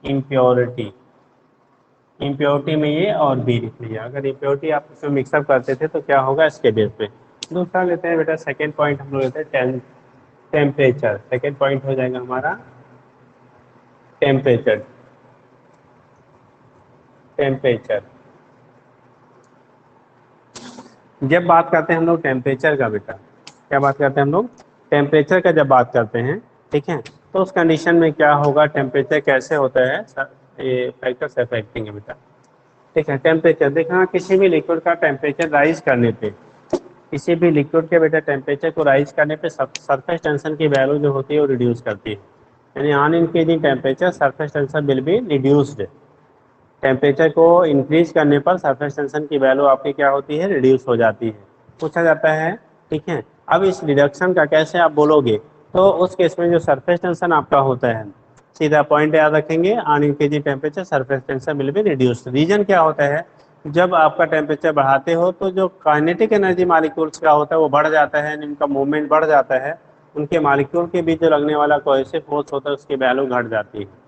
इम्प्योरिटी, इम्प्योरिटी में ये और बी लिख लिया। अगर इम्प्योरिटी आप इसमें मिक्सअप करते थे तो क्या होगा इसके बेस पे। दूसरा लेते हैं बेटा, सेकेंड पॉइंट हम लोग लेते हैं टेम्परेचर। सेकेंड पॉइंट हो जाएगा हमारा टेम्परेचर। टेम्परेचर जब बात करते हैं हम लोग टेम्परेचर का बेटा, क्या बात करते हैं हम लोग, टेम्परेचर का जब बात करते हैं, ठीक है, तो उस कंडीशन में क्या होगा, टेम्परेचर कैसे होता है, ये फैक्टर्स अफेक्टिंग है बेटा। ठीक है, टेम्परेचर देखना, किसी भी लिक्विड का टेम्परेचर राइज करने पे, किसी भी लिक्विड के बेटा टेम्परेचर को राइज करने पे सरफेस टेंशन की वैल्यू जो होती है वो रिड्यूस करती है। यानी on increasing temperature surface tension will be reduced. Temperature को इंक्रीज करने पर सरफेस टेंशन की वैल्यू आपकी क्या होती है, रिड्यूस हो जाती है, पूछा जाता है। ठीक है, अब इस रिडक्शन का कैसे आप बोलोगे, तो उस केस में जो सरफेस टेंशन आपका होता है, सीधा पॉइंट याद रखेंगे, on increasing temperature surface tension will be reduced. Reason क्या होता है, जब आपका टेम्परेचर बढ़ाते हो तो जो काइनेटिक एनर्जी मॉलिक्यूल्स का होता है वो बढ़ जाता है, उनका मूवमेंट बढ़ जाता है, उनके मॉलिक्यूल के बीच जो लगने वाला कोहेसिव फोर्स होता है उसकी वैल्यू घट जाती है।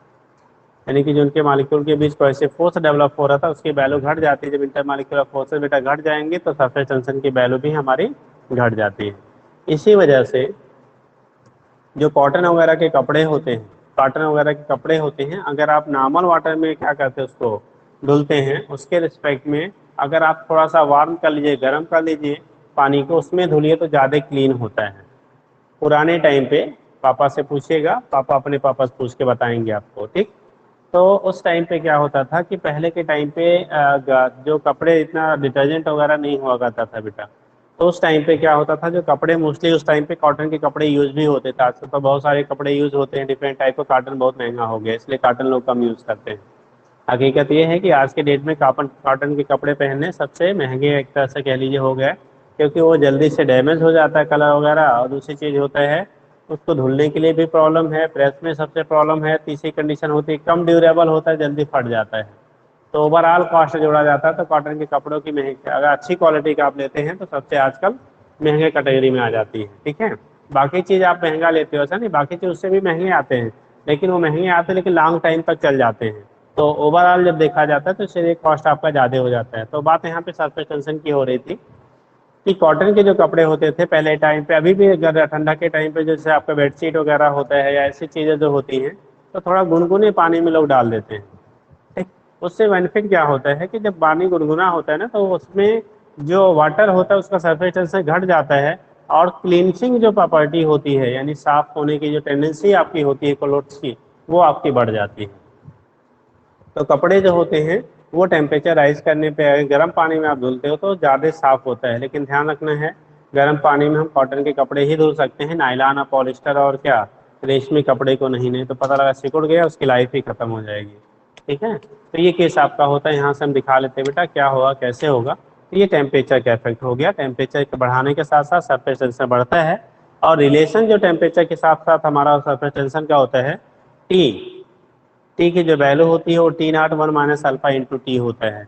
यानी कि जो उनके मॉलिक्यूल के बीच कोहेसिव फोर्स डेवलप हो रहा था उसकी वैल्यू घट जाती है। जब इंटरमॉलिक्यूलर फोर्सेस बेटा घट जाएंगे तो सरफेस टेंशन की वैल्यू भी हमारी घट जाती है। इसी वजह से जो कॉटन वगैरह के कपड़े होते हैं, कॉटन वगैरह के कपड़े होते हैं, अगर आप नॉर्मल वाटर में क्या करते हैं उसको धुलते हैं, उसके रिस्पेक्ट में अगर आप थोड़ा सा वार्म कर लीजिए, गर्म कर लीजिए पानी को, उसमें धुलिए तो ज़्यादा क्लीन होता है। पुराने टाइम पे पापा से पूछिएगा, पापा अपने पापा से पूछ के बताएंगे आपको, ठीक। तो उस टाइम पे क्या होता था कि पहले के टाइम पे जो कपड़े इतना डिटर्जेंट वगैरह नहीं हुआ करता था बेटा, तो उस टाइम पे क्या होता था, जो कपड़े मोस्टली उस टाइम पे कॉटन के कपड़े यूज भी होते थे। आजकल तो बहुत सारे कपड़े यूज होते हैं, डिफरेंट टाइप का, कॉटन बहुत महंगा हो गया इसलिए कॉटन लोग कम यूज करते हैं। हकीकत ये है कि आज के डेट में कॉटन कॉटन के कपड़े पहनने सबसे महंगे एक तरह से कह लीजिए हो गए, क्योंकि वो जल्दी से डैमेज हो जाता है कलर वगैरह, और दूसरी चीज़ होता है उसको धुलने के लिए भी प्रॉब्लम है, प्रेस में सबसे प्रॉब्लम है, तीसरी कंडीशन होती है कम ड्यूरेबल होता है, जल्दी फट जाता है। तो ओवरऑल कॉस्ट जोड़ा जाता है तो कॉटन के कपड़ों की महंगी, अगर अच्छी क्वालिटी का आप लेते हैं तो सबसे आजकल महंगे कैटेगरी में आ जाती है। ठीक है, बाकी चीज़ आप महंगा लेते हो ऐसा नहीं, बाकी चीज़ उससे भी महंगे आते हैं, लेकिन वो महंगे आते हैं लेकिन लॉन्ग टाइम तक चल जाते हैं। तो ओवरऑल जब देखा जाता है तो इससे कॉस्ट आपका ज़्यादा हो जाता है। तो बात यहाँ पे सरफेस टेंशन की हो रही थी कि कॉटन के जो कपड़े होते थे पहले टाइम पे, अभी भी अगर ठंडा के टाइम पे जैसे आपका बेडशीट वगैरह होता है या ऐसी चीज़ें जो होती हैं, तो थोड़ा गुनगुने पानी में लोग डाल देते हैं। ठीक, उससे बेनिफिट क्या होता है कि जब पानी गुनगुना होता है ना तो उसमें जो वाटर होता है उसका सरफेस टेंशन घट जाता है, और क्लींसिंग जो प्रॉपर्टी होती है यानी साफ होने की जो टेंडेंसी आपकी होती है क्लोथ्स की, वो आपकी बढ़ जाती है। तो कपड़े जो होते हैं वो टेम्परेचर राइज करने पे अगर गर्म पानी में आप धुलते हो तो ज़्यादा साफ होता है, लेकिन ध्यान रखना है गर्म पानी में हम कॉटन के कपड़े ही धुल सकते हैं, नायलॉन और पॉलिस्टर और क्या रेशमी कपड़े को नहीं तो पता लगा सिकुड़ गया उसकी लाइफ ही खत्म हो जाएगी। ठीक है, तो ये केस आपका होता है, यहाँ से हम दिखा लेते हैं बेटा क्या होगा कैसे होगा। तो ये टेम्परेचर का इफेक्ट हो गया, टेम्परेचर के बढ़ाने के साथ साथ सरफेस टेंशन बढ़ता है, और रिलेशन जो टेम्परेचर के साथ साथ हमारा सरफेस टेंशन का होता है, टी, टी की जो वैल्यू होती है वो टी नॉट 1 - अल्फा × टी होता है।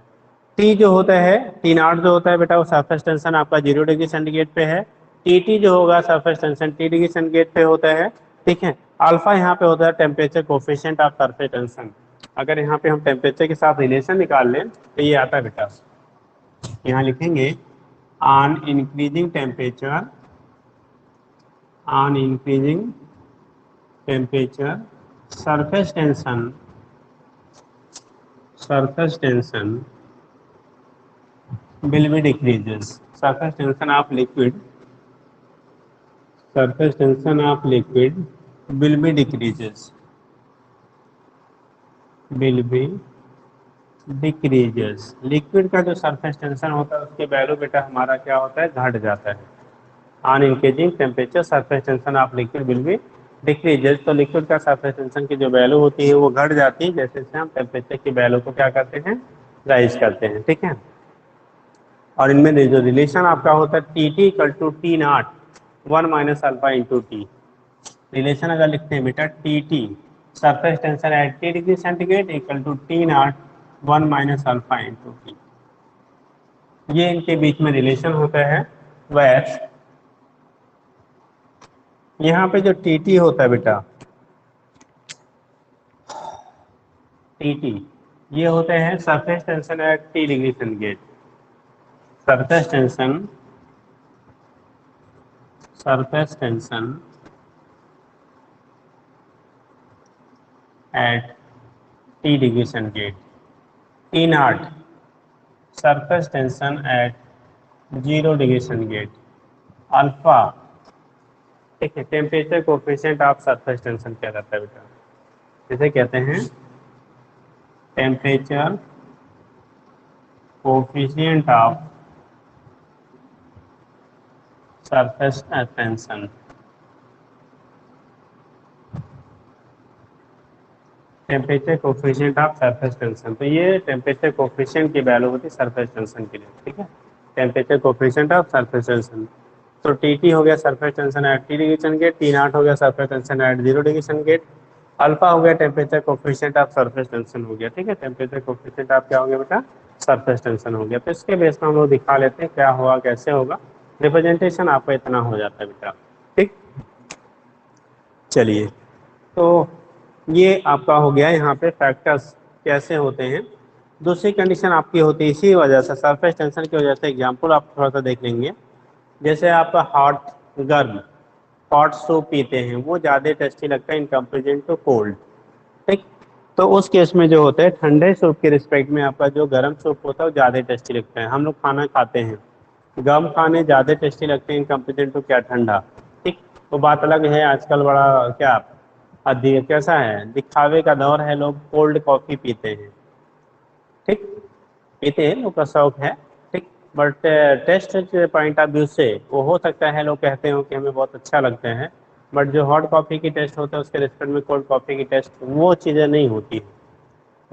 टी जो होता है, टी नॉट जो होता है बेटा वो सरफेस टेंशन आपका 0 डिग्री सेंटीग्रेड पे है, टी टी जो होगा surface tension T degree centigrade पे होता है। ठीक है, अल्फा यहाँ पे होता है temperature coefficient of surface tension. अगर यहाँ पे हम टेम्परेचर के साथ रिलेशन निकाल लें तो ये आता है बेटा, यहाँ लिखेंगे on increasing temperature, on increasing temperature surface tension, surface tension will be decreases, surface tension of liquid, surface tension of liquid will be decreases, will be decreases। Liquid का जो सरफेस टेंशन होता है उसके वैल्यू बेटा हमारा क्या होता है, घट जाता है। On increasing temperature surface tension of liquid will be decreases, तो लिक्विड का सरफेस टेंशन की जो वैल्यू होती है वो घट जाती है जैसे जैसे हम टेम्परेचर की वैल्यू को क्या करते हैं, राइज करते हैं। ठीक है, और इनमें जो रिलेशन आपका होता है T T equal to T naught 1 - alpha × T. Relation अगर लिखते हैं बेटा T T surface tension at T degree centigrade equal to T naught 1 - alpha × T, ये इनके बीच में रिलेशन होता है। वह यहाँ पे जो टी टी होता है बेटा, टीटी, ये होते हैं surface tension at T degree centigrade. Surface tension, surface tension at T degree centigrade. T not, surface tension eight 0 degree centigrade. Alpha, ठीक है, temperature coefficient of surface tension क्या रहता है बेटा, इसे कहते हैं temperature coefficient of surface tension. Temperature coefficient of surface tension, तो ये टेम्परेचर कोफिशिएंट की वैल्यू होती है सरफेस टेंशन के लिए, ठीक है, temperature coefficient of surface tension. तो टी हो गया surface tension at T degree centigrade, T not हो गया surface tension eight 0 degree centigrade, alpha हो गया temperature coefficient of surface tension हो गया, ठीक है, टेम्परेचर कोफिशिएंट ऑफ क्या हो गया बेटा, सरफेस टेंशन हो गया। तो इसके बेस पर हम लोग दिखा लेते हैं क्या हुआ कैसे होगा, रिप्रेजेंटेशन आपका इतना हो जाता है बेटा, ठीक। चलिए, तो ये आपका हो गया यहाँ पे फैक्टर्स कैसे होते हैं। दूसरी कंडीशन आपकी होती है इसी वजह से, सरफेस टेंशन की वजह से, एग्जांपल आप थोड़ा सा देख लेंगे। जैसे आपका हॉट, गर्म, हॉट सूप पीते हैं, वो ज़्यादा टेस्टी लगता है इन कंपेरिजन टू कोल्ड, ठीक। तो उस केस में जो होता है ठंडे सूप के रिस्पेक्ट में आपका जो गर्म सूप होता है वो ज़्यादा टेस्टी लगता है। हम लोग खाना खाते हैं, गर्म खाने ज़्यादा टेस्टी लगते हैं इन कंपेरिजन टू क्या, ठंडा, ठीक। तो बात अलग है, आजकल बड़ा क्या अधिक कैसा है, दिखावे का दौर है, लोग कोल्ड कॉफ़ी पीते हैं, ठीक, पीते हैं, लोग का शौक है, ठीक। But test point of view से वो हो सकता है लोग कहते हो कि हमें बहुत अच्छा लगता है, बट जो हॉट कॉफ़ी की टेस्ट होता है उसके रिस्पेक्ट में कोल्ड कॉफ़ी की टेस्ट वो चीज़ें नहीं होती है।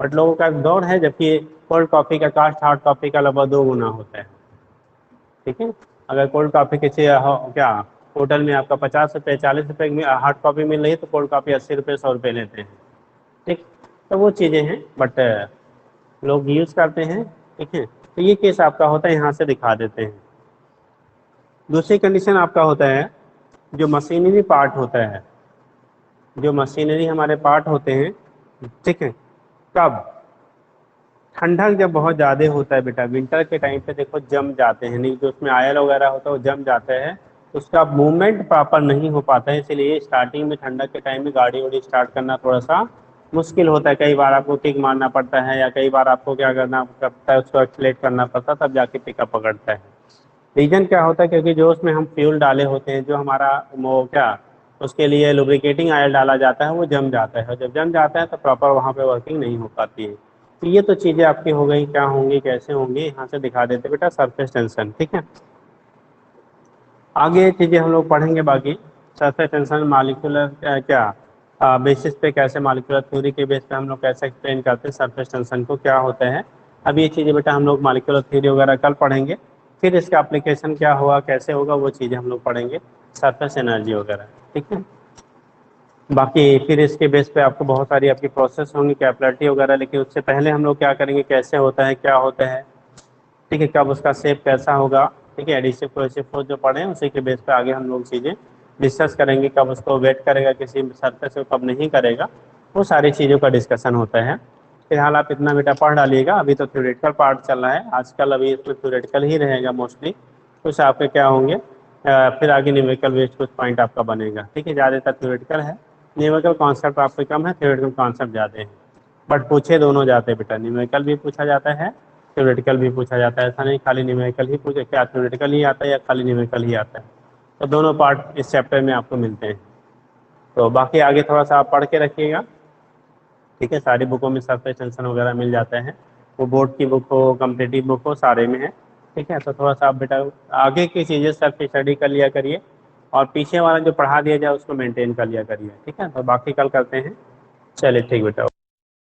बट लोगों का दौर है, जबकि कोल्ड कॉफ़ी का कास्ट हॉट कॉफ़ी का लगभग 2 गुना होता है, ठीक है। अगर कोल्ड कॉफ़ी किसी क्या होटल में आपका 50 रुपये 40 रुपये में हॉट कॉफ़ी मिल रही है, तो कोल्ड कॉफ़ी 80 रुपये 100 रुपये लेते हैं, ठीक। तो वो चीज़ें हैं, बट लोग यूज़ करते हैं, ठीक है। तो ये केस आपका होता है, यहाँ से दिखा देते हैं। दूसरी कंडीशन आपका होता है जो मशीनरी पार्ट होता है, जो मशीनरी हमारे पार्ट होते हैं, ठीक है, कब ठंडक जब बहुत ज़्यादा होता है बेटा, विंटर के टाइम पे देखो जम जाते हैं, नहीं जो उसमें आयल वगैरह होता है वो जम जाता है, उसका मूवमेंट प्रॉपर नहीं हो पाता है, इसलिए स्टार्टिंग में ठंडक के टाइम में गाड़ी वाड़ी स्टार्ट करना थोड़ा सा मुश्किल होता है। कई बार आपको किक मारना पड़ता है, या कई बार आपको क्या करना पड़ता है, उसको एक्सलेट करना पड़ता है, तब जाके पिकअप पकड़ता है। रीजन क्या होता है, क्योंकि जो उसमें हम फ्यूल डाले होते हैं, जो हमारा वो क्या उसके लिए लुब्रिकेटिंग ऑयल डाला जाता है, वो जम जाता है, और जब जम जाता है तो प्रॉपर वहाँ पे वर्किंग नहीं हो पाती है। तो ये तो चीज़ें आपकी हो गई, क्या होंगी कैसे होंगी, यहाँ से दिखा देते बेटा सरफेस टेंशन, ठीक है। आगे चीज़ें हम लोग पढ़ेंगे बाकी, सरफेस टेंशन मॉलिक्यूलर क्या बेसिस पे, कैसे मॉलिक्यूलर थ्योरी के बेस पे हम लोग कैसे एक्सप्लेन करते हैं सरफेस टेंशन को, क्या होता है। अब ये चीज़ें बेटा हम लोग मॉलिक्यूलर थ्योरी वगैरह कल पढ़ेंगे, फिर इसका एप्लीकेशन क्या होगा कैसे होगा वो चीज़ें हम लोग पढ़ेंगे, सरफेस एनर्जी वगैरह, ठीक है। बाकी फिर इसके बेस पे आपको बहुत सारी आपकी प्रोसेस होंगी, कैपिलरिटी वगैरह, लेकिन उससे पहले हम लोग क्या करेंगे, कैसे होता है क्या होता है, ठीक है, कब उसका शेप कैसा होगा, ठीक है, एडिसिव कोहेसिव फोर्स जो पढ़े हैं उसी के बेस पे आगे हम लोग चीज़ें डिस्कस करेंगे, कब उसको वेट करेगा किसी सरफेस को, कब नहीं करेगा, वो सारी चीज़ों का डिस्कशन होता है। फिलहाल आप इतना बेटा पढ़ डालिएगा, अभी तो थ्योरेटिकल पार्ट चल रहा है आजकल, अभी इसमें थ्योरेटिकल ही रहेगा मोस्टली, कुछ आपके क्या होंगे फिर आगे न्यूमेरिकल बेस्ड कुछ पॉइंट आपका बनेगा, ठीक है, ज़्यादातर थ्योरेटिकल है, न्यूमेरिकल कॉन्सेप्ट आपके कम है, थ्योरेटिकल कॉन्सेप्ट ज़्यादा है, बट पूछे दोनों जाते हैं बेटा, न्यूमेरिकल भी पूछा जाता है, थ्योरेटिकल भी पूछा जाता है, ऐसा नहीं खाली न्यूमेरिकल ही पूछे, क्या थ्योरेटिकल ही आता है या खाली न्यूमेरिकल ही आता है, तो दोनों पार्ट इस चैप्टर में आपको मिलते हैं। तो बाकी आगे थोड़ा सा आप पढ़ के रखिएगा, ठीक है, सारी बुकों में सरफेस टेंशन वगैरह मिल जाता है, वो बोर्ड की बुक हो कॉम्पिटिटिव बुक हो सारे में है, ठीक है। तो थोड़ा सा आप बेटा आगे की चीज़ें सिर्फ स्टडी कर लिया करिए, और पीछे वाला जो पढ़ा दिया जाए उसको मेंटेन कर लिया करिए, ठीक है। तो बाकी कल करते हैं, चलिए ठीक बेटा।